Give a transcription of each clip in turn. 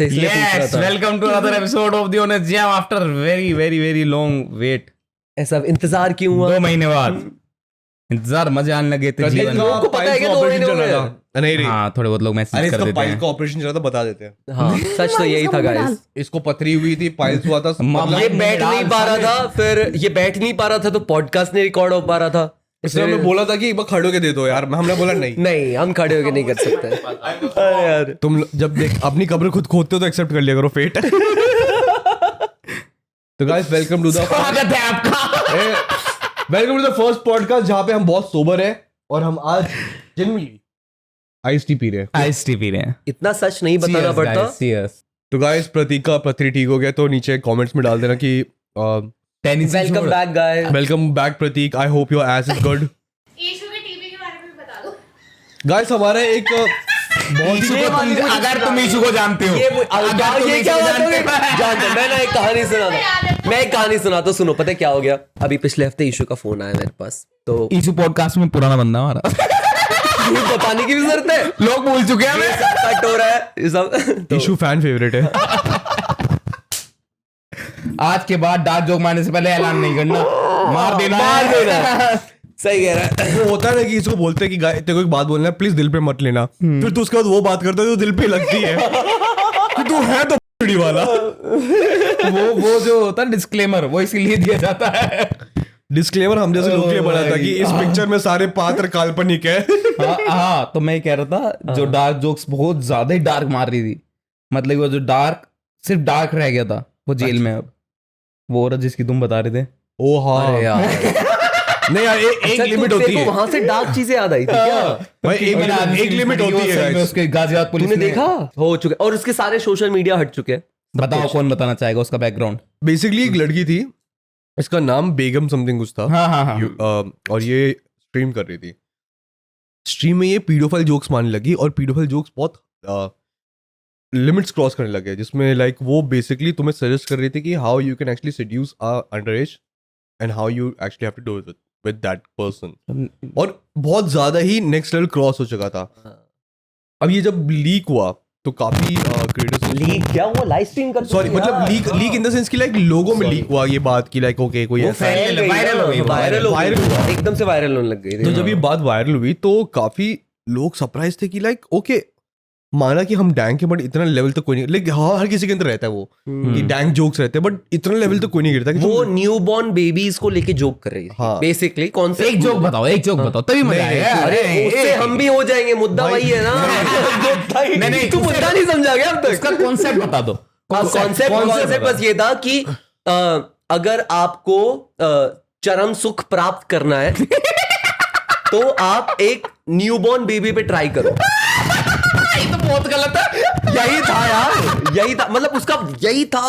इसलिए पूछ रहा Yes, था। welcome to another episode of the Honest Jam after very long wait. ऐसा इंतजार क्यों हुआ? 2 महीने बाद इंतजार मजे आने लगे थे प्रतीक जीवन का में। लोगों को पता है कि पाइल्स 2 का महीने ऑपरेशन हो चल रहा गए। था। नहीं नहीं, हाँ थोड़े बहुत लोग अरे मैसेज कर इसका देते पाइल्स हैं। का ऑपरेशन चल रहा था, बता देते हैं। हाँ सच तो यही था गाइस। इसको पथरी हुई थी, पाइल्स हुआ था। मामा ये बैठ नहीं पा रहा था, फिर ये बैठ नहीं पा रहा था तो पॉडकास्ट नहीं रिकॉर्ड हो पा रहा था। इसने हमें बोला था कि एक बार खड़े होके दे दो यार, हमने बोला नहीं। नहीं हम खड़े होके नहीं कर सकते। अरे यार तुम जब देख अपनी कब्र खुद खोदते हो तो एक्सेप्ट कर लिया करो फेट। तो गाइस वेलकम टू द स्वागत है आपका। Welcome to the first podcast जहाँ पे हम बहुत सोबर है और हम आज जेन्युइनली आइस टी पी रहे हैं। आइस टी पी रहे हैं। इतना सच नहीं बताना पड़ता। Cheers. तो गाइस प्रतीक का पथरी ठीक हो गया तो नीचे कमेंट्स में डाल देना कि tennis welcome back guys. Welcome back Prateek, I hope your ace is good. Ishu के टीवी के बारे में भी बता दो। गाइस हमारा एक बहुत ही अगर तुम ईशू को जानते हो, ये तुम ये ईशू क्या को बात हो गई? जानते हो। जानते हो, मैं ना एक कहानी सुनाता। मैं एक कहानी सुनाता, सुनो। पता है क्या हो गया? अभी पिछले हफ्ते इशू का फोन आया मेरे पास, तो ईशू पॉडकास्ट में पुराना बंदा हमारा। ये बताने की भी जरूरत है? लोग भूल चुके हैं ये हमें। सब कट हो रहा है ये सब। तो इशू फैन फेवरेट है। आज के बाद डार्क जोक मारने से पहले ऐलान नहीं करना, मार देना मार देना। सही कह रहा है। वो होता है ना कि इसको बोलते हैं कि तेरे को एक बात बोलना है, प्लीज दिल पे मत लेना। फिर तू उसके बाद वो बात करता है जो दिल पे लगती है कि तू है तो चिड़ी वाला। वो जो होता है डिस्क्लेमर, वो इसीलिए दिया जाता है। डिस्क्लेमर हम जैसे लोग के लिए बना था कि इस पिक्चर में सारे पात्र काल्पनिक है। हाँ तो मैं ये कह रहा था, जो डार्क जोक्स बहुत ज्यादा ही डार्क मार रही थी, मतलब वो जो डार्क सिर्फ डार्क रह गया था, वो जेल में अब। वो औरत जिसकी तुम बता रहे थे। ओ हाँ अरे यार नहीं यार, एक लिमिट होती है वहां से डार्क चीजें याद आई थी क्या? भाई, एक लिमिट होती है guys। उसके गाजियाबाद पुलिस तूने ने देखा? हो चुके और उसके सारे सोशल मीडिया हट चुके हैं। बताओ कौन बताना चाहेगा उसका बैकग्राउंड। बेसिकली एक लड़की थी, इसका नाम बेगम समथिंग कुछ था। हाँ और ये स्ट्रीम कर रही थी। स्ट्रीम में ये पीडोफाइल जोक्स मारने लगी और पीडोफाइल जोक्स बहुत लिमिट्स क्रॉस करने लगे, जिसमें लाइक वो बेसिकली तुम्हें सजेस्ट कर रही थी कि how you can actually seduce a underage and how you actually have to do it with that person. और बहुत ज्यादा ही नेक्स्ट लेवल क्रॉस हो चुका था। अब ये जब लीक हुआ तो काफी क्रिएटर्स लीक क्या हुआ? लाइव स्ट्रीम कर सॉरी मतलब लीक इन द सेंस कि लाइक लोगों में लीक हुआ ये बात की लाइक ओके कोई ऐसा है। वायरल हो गई, वायरल वायरल हुआ। एकदम से वायरल होने लग गई तो थी। जब ये बात वायरल हुई तो काफी लोग सरप्राइज थे कि लाइक ओके माना कि हम डैंग के बट इतना लेवल तो कोई नहीं, लेकिन हाँ हर किसी के अंदर रहता है वो कि डैंग जोक्स रहते हैं, बट इतना लेवल तो कोई नहीं गिरता कि वो तुम- न्यू बॉर्न बेबीज को लेके जोक कर रही थी हाँ। बेसिकली। कौन से एक जोक बताओ, एक जोक बताओ तभी मजा नहीं, आएगा। अरे उससे हम भी हो जाएंगे, मुद्दा वही है ना। नहीं, तू मुद्दा नहीं समझा गया अब तक? उसका कॉन्सेप्ट बता दो। कॉन्सेप्ट बस ये था कि अगर आपको चरम सुख प्राप्त करना है तो आप एक न्यूबॉर्न बेबी पे ट्राई करो। ये तो बहुत गलत है। यही था यार, यही था, मतलब उसका यही था।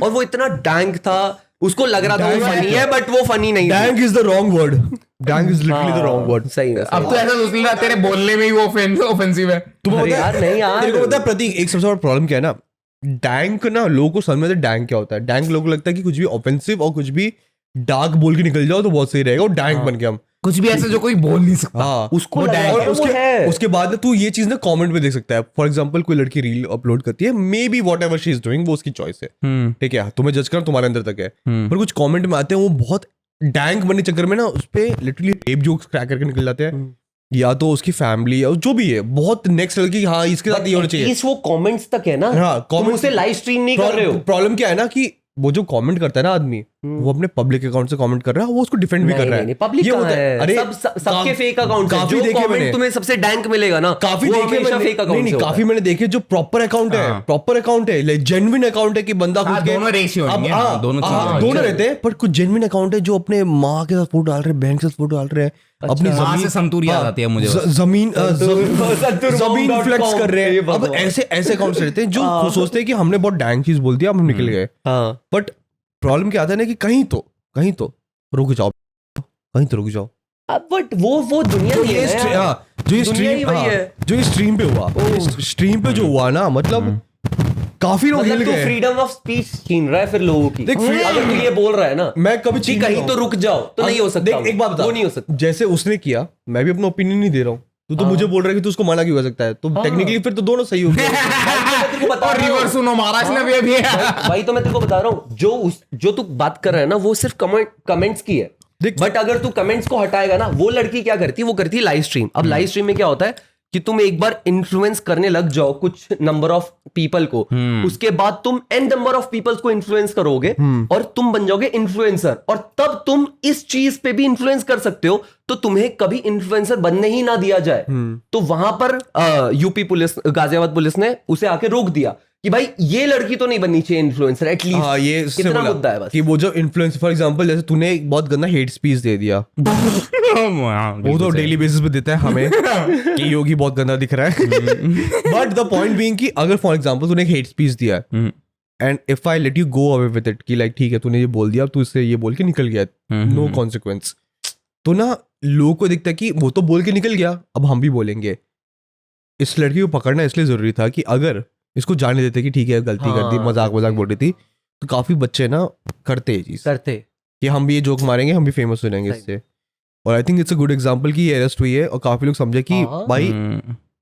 और वो इतना डैंक था, उसको लग रहा था वो फनी है बट वो फनी नहीं था। Dang is the wrong word, dang is literally the wrong word. सही है। अब तो ऐसा सोच लेना तेरे बोलने में ही वो ऑफेंसिव है। तुम्हें अरे पता यार, है नहीं यार। तेरे को पता है प्रतीक, एक सबसे बड़ा प्रॉब्लम क्या है ना, डैंग ना लोगों को समझ में आता है डैंग क्या होता है। डैंग लोगों को लगता है कि कुछ भी ऑफेंसिव और कुछ भी डार्क बोल के निकल जाओ तो बहुत सही रहेगा, और डैंग बन के हम कुछ भी ऐसा जो कोई बोल नहीं सकता। हाँ उसको वो लगा डैंग- है, और वो है। उसके बाद ना तू ये चीज ना कमेंट में देख सकता है। फॉर एग्जांपल कोई लड़की रील अपलोड करती है, may be what ever she is doing वो उसकी चॉइस है, ठीक है, तुम्हें जज करना तुम्हारे अंदर तक है। पर कुछ कमेंट में आते हैं वो बहुत डैंक बनने चक्कर में ना उस पे लिटरली रेप जोक्स क्रैक करके निकल जाते हैं, या तो उसकी फैमिली या जो भी है बहुत नेक्स्ट लेवल की, हाँ इसके साथ ये होना चाहिए। वो कमेंट्स तक है ना। हाँ, तुम comments- उसे लाइव स्ट्रीम नहीं कर रहे हो। प्रॉब्लम क्या है ना कि वो जो कमेंट करता है ना आदमी, वो अपने पब्लिक अकाउंट से कमेंट कर रहा है, वो उसको डिफेंड भी कर रहा है। पब्लिक ये कहाँ होता है? अरे सबके फेक अकाउंट काफी जो देखे कमेंट मैंने, तुम्हें सबसे डैंक मिलेगा ना, काफी वो देखे हमेशा मैंने, फेक अकाउंट नहीं से होता काफी है। मैंने देखे जो प्रॉपर अकाउंट है, प्रॉपर अकाउंट है, लाइक जेन्युइन अकाउंट है कि बंदा हाँ, खुद के दोनों ratio अब होंगे, हाँ, दोनों हाँ, चीजें दोनों रहते हैं, पर कुछ जेन्युइन अकाउंट है जो अपने माँ के साथ फोटो डाल रहे हैं, बहन के साथ फोटो डाल रहे हैं, अपनी वहां से संतूर याद हाँ, आती है मुझे। जमीन संतूर.com फ्लेक्स कर रहे ये हैं। अब भगवान। ऐसे ऐसे अकाउंट्स रहते हैं जो खुद सोचते हैं कि हमने बहुत डैंग चीज बोल दिया, अब हम निकल गए। हाँ। बट प्रॉब्लम क्या आता है ना कि कहीं तो रुक जाओ, कहीं तो रुक जाओ। अब बट वो दुनिया नहीं है यार। हाँ, जो ये दुनिया ही स्ट्रीम, वही हाँ, है। जो ये स्ट्रीम पे हुआ, स्ट्रीम पे जो हुआ ना, मतलब काफी लोग हिल मतलब तू गए। फ्रीडम ऑफ स्पीच छीन रहा है फिर लोगों की। देख, अगर तू ये बोल रहा है ना मैं कभी कि छीन कहीं नहीं तो रहा हूं। रुक जाओ, तो नहीं हो सकता। देख एक बात बता, वो नहीं हो सकता। जैसे उसने किया, मैं भी अपना ओपिनियन नहीं दे रहा हूँ, तू तो मुझे बोल रहा है कि तू उसको मना क्यों कर सकता है, तो टेक्निकली फिर तो दोनों सही हो गए। तेरे को बता और रहा हूँ। रिवर्स सुनो महाराज ने भी अभी भाई तो मैं तेरे को बता रहा हूँ, जो तू बात कर रहा है ना वो सिर्फ कमेंट्स की है। बट अगर तू कमेंट्स को हटाएगा ना, वो लड़की क्या करती है, वो करती है लाइव स्ट्रीम। अब लाइव स्ट्रीम में क्या होता है कि तुम एक बार इन्फ्लुएंस करने लग जाओ कुछ नंबर ऑफ पीपल को, उसके बाद तुम एन नंबर ऑफ पीपल्स को इन्फ्लुएंस करोगे और तुम बन जाओगे इन्फ्लुएंसर, और तब तुम इस चीज पे भी इन्फ्लुएंस कर सकते हो। तो तुम्हें कभी इन्फ्लुएंसर बनने ही ना दिया जाए। तो वहां पर यूपी पुलिस, गाजियाबाद पुलिस ने उसे आके रोक दिया कि भाई ये लड़की तो नहीं बननी चाहिए इन्फ्लुएंसर, एटलीस्ट। हाँ, ये इससे इतना बोला मुद्दा है बस। कि वो जो इन्फ्लुएंस, फॉर एग्जांपल जैसे तूने एक बहुत गंदा हेट स्पीच दे दिया, वो तो डेली बेसिस पे देता है हमें कि योगी बहुत गंदा दिख रहा है। बट द पॉइंट बीइंग कि अगर फॉर एग्जांपल तूने एक हेट स्पीच दिया है and if I let you go away with it कि लाइक ठीक है तूने ये बोल दिया, अब तू इससे ये बोल के निकल गया, नो कॉन्सिक्वेंस, तो ना लोगों को दिखता है कि वो तो बोल के निकल गया, अब हम भी बोलेंगे। इस लड़की को पकड़ना इसलिए जरूरी था कि अगर इसको जाने देते कि ठीक है गलती कर दी, मजाक बोल रही थी, तो काफी बच्चे ना करते ये चीज, करते कि हम भी ये जोक मारेंगे, हम भी फेमस हो जाएंगे इससे। और I think it's a good example कि ये अरेस्ट हुई है और काफी लोग समझे कि भाई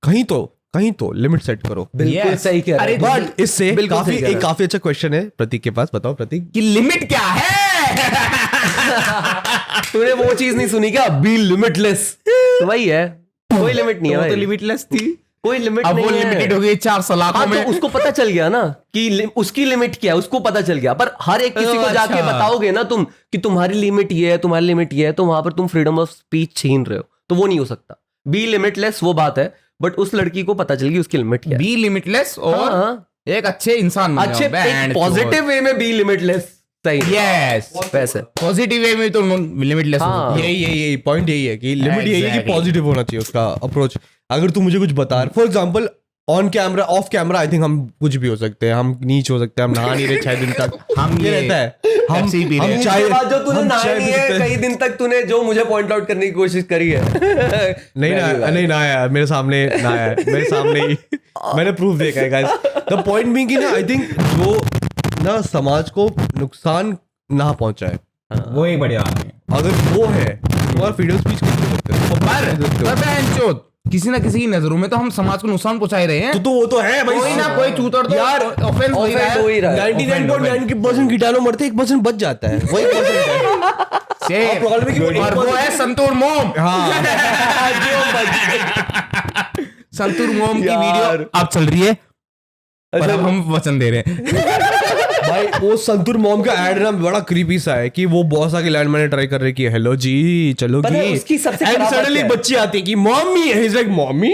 कहीं तो लिमिट सेट करो। बिल्कुल सही कह रहे हो। बट इससे बिल्कुल काफी सही कह रहे एक हो। काफी अच्छा क्वेश्चन है प्रतीक के पास, बताओ प्रतीक। कि लिमिट क्या है। तूने वो चीज नहीं सुनी क्या, बी लिमिटलेस? वही है, कोई लिमिट नहीं है वो तो भाई, लिमिटलेस थी, कोई लिमिट अब नहीं वो है। लिमिटेड हो गई 4 सलाखों हाँ, तो में। उसको पता चल गया ना कि उसकी लिमिट क्या है, उसको पता चल गया। पर हर एक किसी को जाके अच्छा। बताओगे ना तुम कि तुम्हारी लिमिट ये है, तुम्हारी लिमिट ये है, तो वहां पर तुम फ्रीडम ऑफ स्पीच छीन रहे हो, तो वो नहीं हो सकता। बी लिमिटलेस वो बात है, बट उस लड़की को पता चल गई उसकी लिमिट क्या है। बी लिमिटलेस और हाँ, एक अच्छे इंसान बन अच्छे जाओ, पॉजिटिव वे में बी लिमिटलेस सही। यस, वैसे पॉजिटिव वे में तो लिमिटलेस हाँ। यही पॉइंट यही है कि लिमिट यही है कि Exactly. पॉजिटिव होना चाहिए उसका अप्रोच। अगर तू मुझे कुछ बता, for example on camera, of camera I think हम कुछ भी हो सकते हैं, हम नीच हो सकते हैं, हम नहा नहीं रहे 6 दिन तक, हम ये रहता है, हम Pepsi पी रहे हैं। चाय, उसके बाद जो तूने हम नहाया चाय नहीं पी है सकते हैं। कई दिन तक, तूने जो मुझे पॉइंट आउट करने की कोशिश करी है नहीं ना यार, मेरे सामने ना है, मेरे सामने ही मैंने प्रूफ देखा है गाइस। द पॉइंट बीइंग कि ना आई थिंक जो ना समाज को नुकसान ना पहुंचाए, वो एक बढ़िया बात है। अगर वो है तुम्हारा फ्रीडम स्पीच कैसे कर सकते हो? पर बहनचोद, किसी ना किसी की नजरों में तो हम समाज को नुकसान पहुंचा ही रहे हैं। तो वो तो है भाई, कोई ना कोई चूतर तो यार, ऑफेंस हो ही रहा हो ही है। रहा है। 99.9% कीटाणु मरते, 1% बच जाता है, वही परसेंट है। Same. प्रॉब्लम है कि वो और वो 1% है संतूर मोम। हाँ संतूर मोम की यार। वीडियो अब चल रही है, पर अब हम वचन दे रहे हैं। भाई वो संतूर मॉम का एड ना बड़ा क्रीपी सा है कि वो बॉस आके लैंड मैंने ट्राई कर रही कि हेलो जी चलो पता है जी, उसकी सबसे एंड खराब बात सडनली क्या है? बच्ची आती है कि mommy, he is like mommy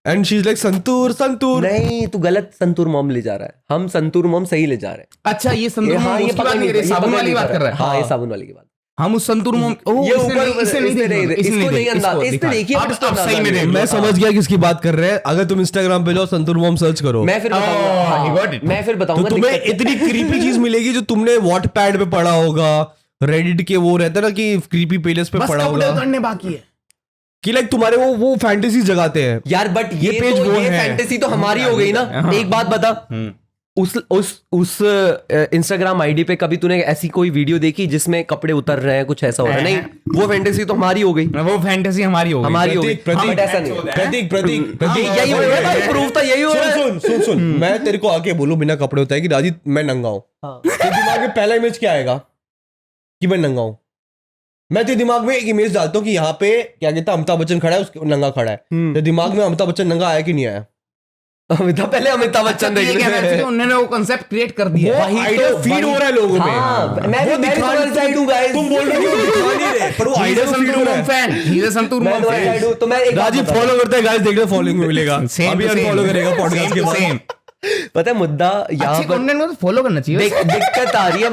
and she is like Santoor नहीं, तू गलत संतूर मॉम ले जा रहा है, हम संतूर मॉम सही ले जा रहे हैं। अच्छा, ये संतूर हाँ, मोम ये उसकी पता बात नहीं नहीं, कर रहे, ये साबुन पता वाली नहीं बात कर रहा है। हाँ, ये साबुन वाली की बात। हम उस संतूर मोम ये ऊपर इसने नहीं इसने देखा, इसको नहीं इसको अंदाज, इसने दिखा। देखिए, अब इसको सही में अंदाजा देख नहीं। लो। मैं समझ गया किसकी बात कर रहे हैं। अगर तुम इंस्टाग्राम पे जाओ संतूर मॉम सर्च करो, मैं फिर बताऊंगा। Oh, हाँ, he got it. मैं फिर तो बताऊंगा तुम्हें दिक्कत क्या इतनी क्रीपी चीज मिलेगी जो तुमने वॉटपैड पे पढ़ा होगा, रेडिट के वो रहता है ना कि क्रीपी पेजेस पे बस पढ़ा कपड़े होगा उतारने बाकी है। कि लाइक तुम्हारे वो फैंटेसी जगाते हैं। है। यार बट ये ये पेज तो वो ये है। फैंटेसी तो हमारी हो गई ना। एक बात बता, उस इंस्टाग्राम आईडी पे कभी तूने ऐसी कोई वीडियो देखी जिसमें कपड़े उतर रहे हैं, कुछ ऐसा हो रहा है? नहीं, वो फैंटेसी तो हमारी हो गई, वो फैंटेसी हमारी हो गई। हमारी हो गई। प्रतीक, हाँ, but ऐसा नहीं है। प्रतीक यही हो रहा है, प्रूफ तो यही हो रहा है। सुन मैं तेरे को आके बोलूं बिना कपड़े उतारे कि राजी मैं नंगा हूं, हाँ। तेरे दिमाग में पहला इमेज क्या आएगा कि मैं नंगा हूं? मैं तेरे दिमाग में एक इमेज डालता हूं कि यहाँ पे क्या कहता है अमिताभ बच्चन खड़ा है, उसके नंगा खड़ा है। तेरे दिमाग में अमिताभ बच्चन नंगा आया कि नहीं आया? पहले अमिताभ बच्चन देख रहे हैं। उन्होंने वो कांसेप्ट क्रिएट कर दिया। वही आइडिया तो, फीड वही- हो रहा है लोगों में। हाँ, मैं वो भी दिखा तुम्हारी नहीं- साइड हूँ, guys। तुम बोल रहे हो कि दिखा नहीं रहे, पर वो आइडिया फीड हो रहा है। मैं तुम्हारी साइड हूँ, तो मैं एक बात राजीव बताता हूँ। फॉलो करता है गाइस, देख लो फॉलोइंग में मिलेगा, अभी अनफॉलो करेगा पॉडकास्ट के बाद। पता है मुद्दा यहाँ अच्छे पर कंटेंट को तो फॉलो करना चाहिए। दिक्कत आ रही है।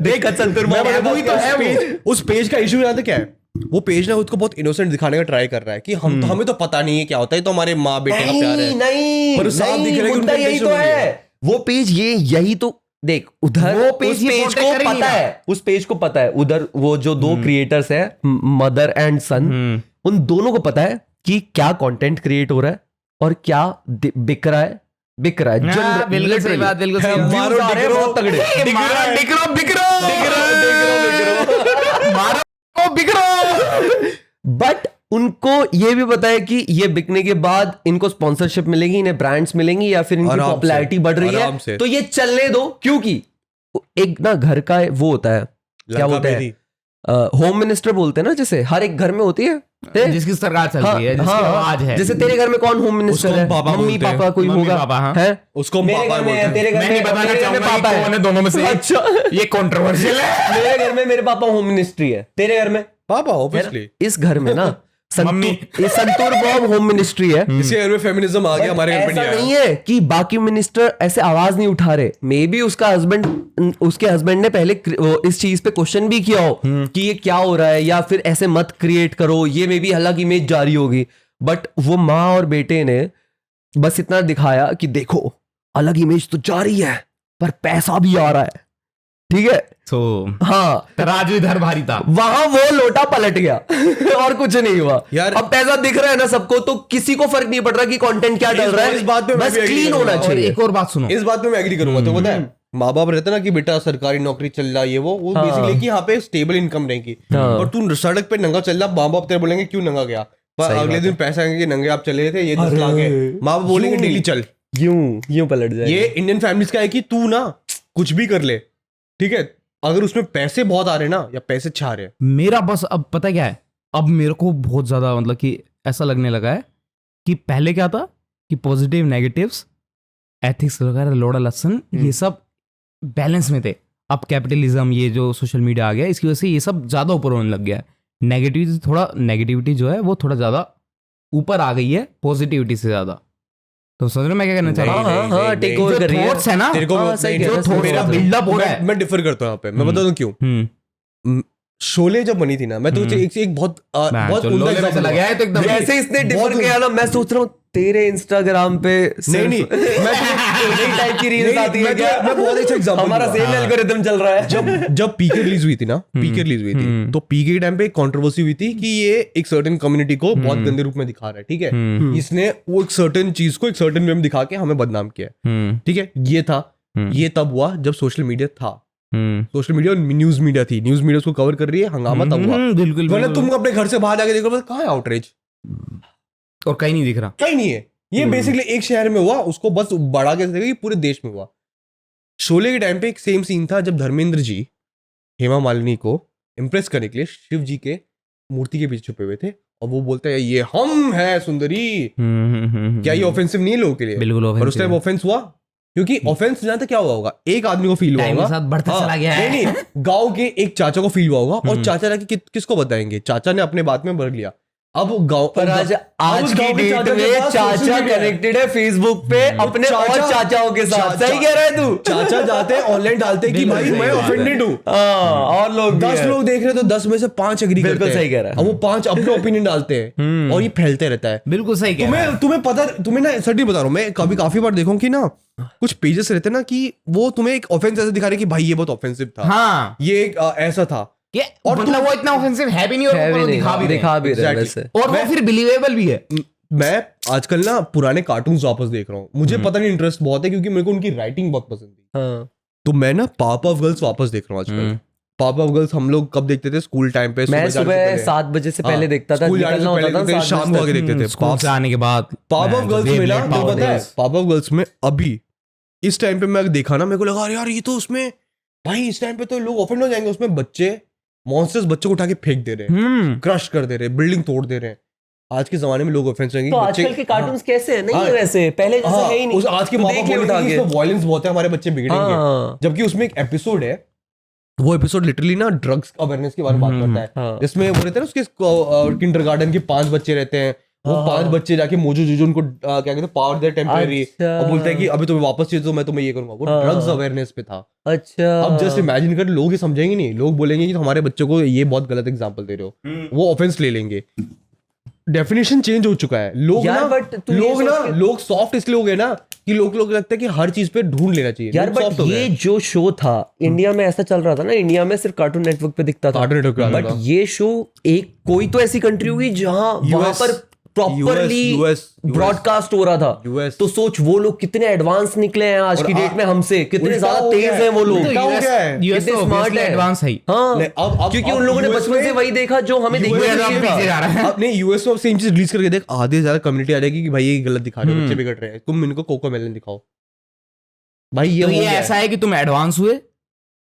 देख संतूर मैं मॉम बताता हूँ तो है वो। उस पेज का इशू यहाँ क्या है, वो पेज ना उसको बहुत इनोसेंट दिखाने का ट्राई कर रहा है कि हम हमें तो पता नहीं है क्या होता है, तो हमारे माँ बेटे का प्यार है। नहीं पर साफ दिख रहा है कि मुद्दा उनका यही तो intention है। वो पेज यही तो देख, उधर वो पेज उस ये पेज protect को कर ही नहीं पता रहा। है, उस पेज को पता है, उधर वो जो दो क्रिएटर्स है मदर एंड सन, उन दोनों को पता है कि क्या कंटेंट क्रिएट हो रहा है और क्या बिक रहा है। हाँ, बिल्कुल सही बात, बिल्कुल सही बात। Views आ रहे हैं बहुत तगड़े। मारो बिकरो। बट उनको ये भी पता है कि ये बिकने के बाद इनको स्पॉन्सरशिप मिलेगी, इन्हें ब्रांड्स मिलेंगी या फिर इनकी आराम से, पॉपुलैरिटी बढ़ रही आराम है, से। तो ये चलने दो। क्योंकि एक ना घर का वो होता है, क्या लंका बोलते हैं, बेरी। होम मिनिस्टर बोलते हैं ना, जैसे हर एक घर में होती है जिसकी सरकार चल रही है, जिसकी आवाज है। जैसे तेरे घर में कौन होम मिनिस्टर उसको है? पापा मम्मी बोलते हैं। पापा कोई मम्मी होगा पापा, हाँ। है? उसको मेरे पापा घर में बोलते है, हैं। तेरे घर मैं में नहीं बताना मेरे घर में चाहूंगा पापा कि है। कौन है दोनों में से एक। अच्छा, ये कंट्रोवर्शियल है। मेरे घर में मेरे पापा होम मिनिस्ट्री है, तेरे घर में पापा ऑब्वियसली। इस घर में ना मम्मी। ये संतूर बॉब होम मिनिस्ट्री है। इसके घर में फेमिनिज्म आ गया, हमारे घर पे ऐसा नहीं नहीं आया। है कि बाकी मिनिस्टर ऐसे आवाज नहीं उठा रहे। मे बी उसका हस्बैंड, उसके हस्बैंड ने पहले इस चीज पे क्वेश्चन भी किया हो कि ये क्या हो रहा है, या फिर ऐसे मत क्रिएट करो, ये मे बी अलग इमेज जारी होगी। बट वो माँ और बेटे ने बस इतना दिखाया कि देखो अलग इमेज तो जारी है पर पैसा भी आ रहा है, ठीक है। तो हाँ, तराजू इधर भारी था। वहां वो लोटा पलट गया और कुछ नहीं हुआ यार- अब पैसा दिख रहा है ना सबको, तो किसी को फर्क नहीं पड़ रहा कि कंटेंट क्या डल रहा है। इस बात पे मैं बस भी agree क्लीन करूंगा। होना और चाहिए। एक और बात सुनो, इस बात पे मैं एग्री करूंगा। तो पता है माँ बाप रहते ना कि बेटा सरकारी नौकरी चल रहा है, ये वो हाँ। बेसिकली कि यहाँ पे स्टेबल इनकम रहेगी। हाँ। और तू सड़क पे नंगा चल रहा, माँ बाप तेरे बोलेंगे क्यों नंगा गया, पर अगले दिन पैसा आएंगे कि नंगे आप चले थे, ये 10 लाख है, माँ बाप बोलेंगे यूं। डेली चल। यूं पलट जाए। ये इंडियन फैमिलीज का है कि तू ना कुछ भी कर ले, ठीक है, अगर उसमें पैसे बहुत आ रहे ना या पैसे छा रहे। मेरा बस अब पता क्या है, अब मेरे को बहुत ज्यादा मतलब कि ऐसा लगने लगा है कि पहले क्या था कि पॉजिटिव नेगेटिव्स, एथिक्स वगैरह, लोड़ा लसन, ये सब बैलेंस में थे। अब कैपिटलिज्म, ये जो सोशल मीडिया आ गया, इसकी वजह से ये सब ज्यादा ऊपर होने लग गया है। नेगेटिविटी जो है वो थोड़ा ज्यादा ऊपर आ गई है पॉजिटिविटी से ज्यादा। तो समझ रहे हो मैं क्या कहना चाह रहा हूँ? हाँ, हाँ, नहीं, टेक नहीं, ओवर जो कर रही है। थॉट्स है ना, तेरे को हाँ, सही नहीं, कह रहा है, जो सही थोड़ा कह रहा है। बिल्डअप हो रहा है। मैं डिफर करता हूँ यहाँ पे। मैं बता दूं क्यों। शोले जब बनी थी ना, मैं तो एक बहुत बहुत जो उम्दा लोले में से example लगा है दूंगा। तो एकदम जैसे इसने बहुत डिफर किया ना, मैं सोच रहा हूँ तेरे इंस्टाग्राम पे नहीं, मैं टाइप की रील्स नहीं, आती है क्या? मैं बहुत अच्छा एग्जांपल हमारा सेम एल्गोरिथम चल रहा है। जब पीके रिलीज हुई थी ना, पीके रिलीज हुई थी, तो पीके के टाइम पे एक कंट्रोवर्सी हुई थी कि ये एक सर्टेन कम्युनिटी को बहुत गंदे रूप में दिखा रहा है, ठीक है। इसने वो एक सर्टेन चीज को एक सर्टेन वे में दिखा के हमें बदनाम किया है, ठीक है। ये था, ये तब हुआ जब सोशल मीडिया था। सोशल मीडिया और न्यूज मीडिया थी, न्यूज मीडिया उसको कवर कर रही है, हंगामा तब हुआ। बिल्कुल वरना तुम अपने घर से बाहर जाके देखो, बस कहाँ है आउटरीच, और कहीं नहीं दिख रहा। कहीं नहीं है। ये बेसिकली एक शहर में हुआ, उसको बस बढ़ा के देखा कि पूरे देश में हुआ। शोले के टाइम पे एक सेम सीन था जब धर्मेंद्र जी हेमा मालिनी को इम्प्रेस करने के लिए शिव जी के मूर्ति के पीछे छुपे हुए थे, और वो बोलते हैं ये हम है सुंदरी। क्या ये ऑफेंसिव नहीं है लोगों के लिए? बिल्कुल और उस offensive टाइम है। ऑफेंस हुआ, क्योंकि ऑफेंस जानते क्या हुआ होगा, एक आदमी को फील हुआ टाइम के होगा, साथ बढ़ता हाँ, चला गया है। नहीं गांव के एक चाचा को फील हुआ होगा, और चाचा जाके किसको बताएंगे, चाचा ने अपने बात में भर लिया। अब गांव पर आज उस की गाँव के डेट चाचा के में पास चाचा social media है। कनेक्टेड है फेसबुक पे अपने और चाचाओं के साथ। सही कह रहा है तू? चाचा जाते हैं ऑनलाइन डालते हैं कि बिल्कुल भाई सही मैं बात है। ऑफेंडेड हूँ। हाँ, और लोग 10 लोग देख रहे हैं तो 10 में से 5 एग्री करते बिल्कुल हैं। सही कह रहा है। अब वो 5 अपने ओपिनियन डालते हैं और ये फैलते रहता है। बिल्कुल सही कह रहा है। तुम्हें पता, तुम्हें ना सर नहीं बता रहा हूँ मैं, काफी बार देखूं कि ना कुछ पेजेस रहते हैं ना कि वो तुम्हें एक ऑफेंस ऐसे दिखा रहे कि भाई ये बहुत ऑफेंसिव था, हाँ, ये एक, ऐसा था। ये और मतलब वो इतना ऑफेंसिव है भी नहीं, और है भी ऊपर वो नहीं, दिखा भी रहे हैं। दिखा भी रहे हैं Exactly. वैसे। और वो फिर बिलीवेबल भी है। मैं आजकल ना पुराने कार्टून्स वापस देख रहा हूँ, मुझे पता नहीं इंटरेस्ट बहुत है क्योंकि मेरे को उनकी राइटिंग बहुत पसंद थी। हाँ, तो मैं ना पाप ऑफ गर्ल्स वापस देख रहा हूँ आजकल। पाप ऑफ गर्ल्स हम लोग कब देखते थे? स्कूल टाइम पे। मैं जाने से सुबह पहले। 7 बजे से हाँ, पहले देखता था, स्कूल जाने से निकलना होता पहले था देखते थे, 7 शाम बजे को आके तक। देखते थे। स्कूल से आने के बाद पाप ऑफ गर्ल्स में ना तो पता है, पाप ऑफ गर्ल्स में अभी इस टाइम पे मैं देखा ना, मेरे को लगा अरे यार ये तो उसमें भाई इस टाइम पे तो लोग ऑफेंड हो जाएंगे। उसमें बच्चे मॉन्स्टर्स बच्चों को उठा के फेंक दे रहे हैं, क्रश कर दे रहे हैं, बिल्डिंग तोड़ दे रहे हैं। आज के जमाने में लोग ऑफेंस होंगे। तो आजकल के कार्टून्स कैसे हैं? नहीं है वैसे, पहले जैसे है ही नहीं। आज के तो माँ देख बाप ले बोलेंगे उठा कि के। इसमें वॉयलेंस बहुत है, हमारे बच्चे बिगड़ेंगे। हाँ, जबकि उसमें एक एपिसोड है, वो एपिसोड लिटरली ना ड्रग्स अवेयरनेस के बारे में बात करता है। हाँ। जिसमें वो रहते हैं ना उसके किंडरगार्टन के 5 बच्चे रहते हैं, वो 5 बच्चे जाके मोजो जोजो उनको क्या कहते हैं, पावर देयर टेम्परेरी, अच्छा। और बोलते हैं कि अभी तुम्हें वापस चाहिए तो मैं तुम्हें ये करूंगा। वो हाँ। ड्रग्स अवेयरनेस पे था। अच्छा। अब जस्ट इमेजिन कर, लोग ये समझेंगे नहीं, लोग बोलेंगे कि हमारे बच्चों को ये बहुत गलत एग्जांपल दे रहे हो, वो ऑफेंस ले लेंगे। डेफिनेशन चेंज हो चुका है। लोग यार, ना but तू ये सोच के- लोग सॉफ्ट इसलिए हो गए ना कि लोग लगता है कि हर चीज पे ढूंढ लेना चाहिए। यार लोग soft बट हो गए ये हैं। जो शो था इंडिया में ऐसा चल रहा था ना, इंडिया में सिर्फ कार्टून नेटवर्क पे दिखता था। Cartoon Network पे आता बट था। ये शो एक कोई तो ऐसी कंट्री होगी जहां वहां US पर प्रॉपरली US ब्रॉडकास्ट हो रहा था। US तो सोच वो लोग कितने एडवांस निकले हैं आज की डेट में हमसे, कितने उल्टा ज्यादा हो तेज गया हैं वो लोग। उल्टा हो गया है। यूएस कितने तो smart obviously है। एडवांस है ही। हाँ, नहीं, अब क्योंकि उन लोगों ने US बचपन में- से वही देखा जो हमें देखने US को अब पीछे चाहिए जा था। रहा है। अब नहीं यूएस में सेम चीज रिलीज करके देख, आधे से ज्यादा कम्युनिटी आ जाएगी कि भाई ये गलत दिखा रहे हो, बच्चे बिगड़ रहे हैं, तुम इनको कोको मेलन दिखाओ। भाई ये तो हो ये गया ऐसा है। है कि तुम एडवांस हुए,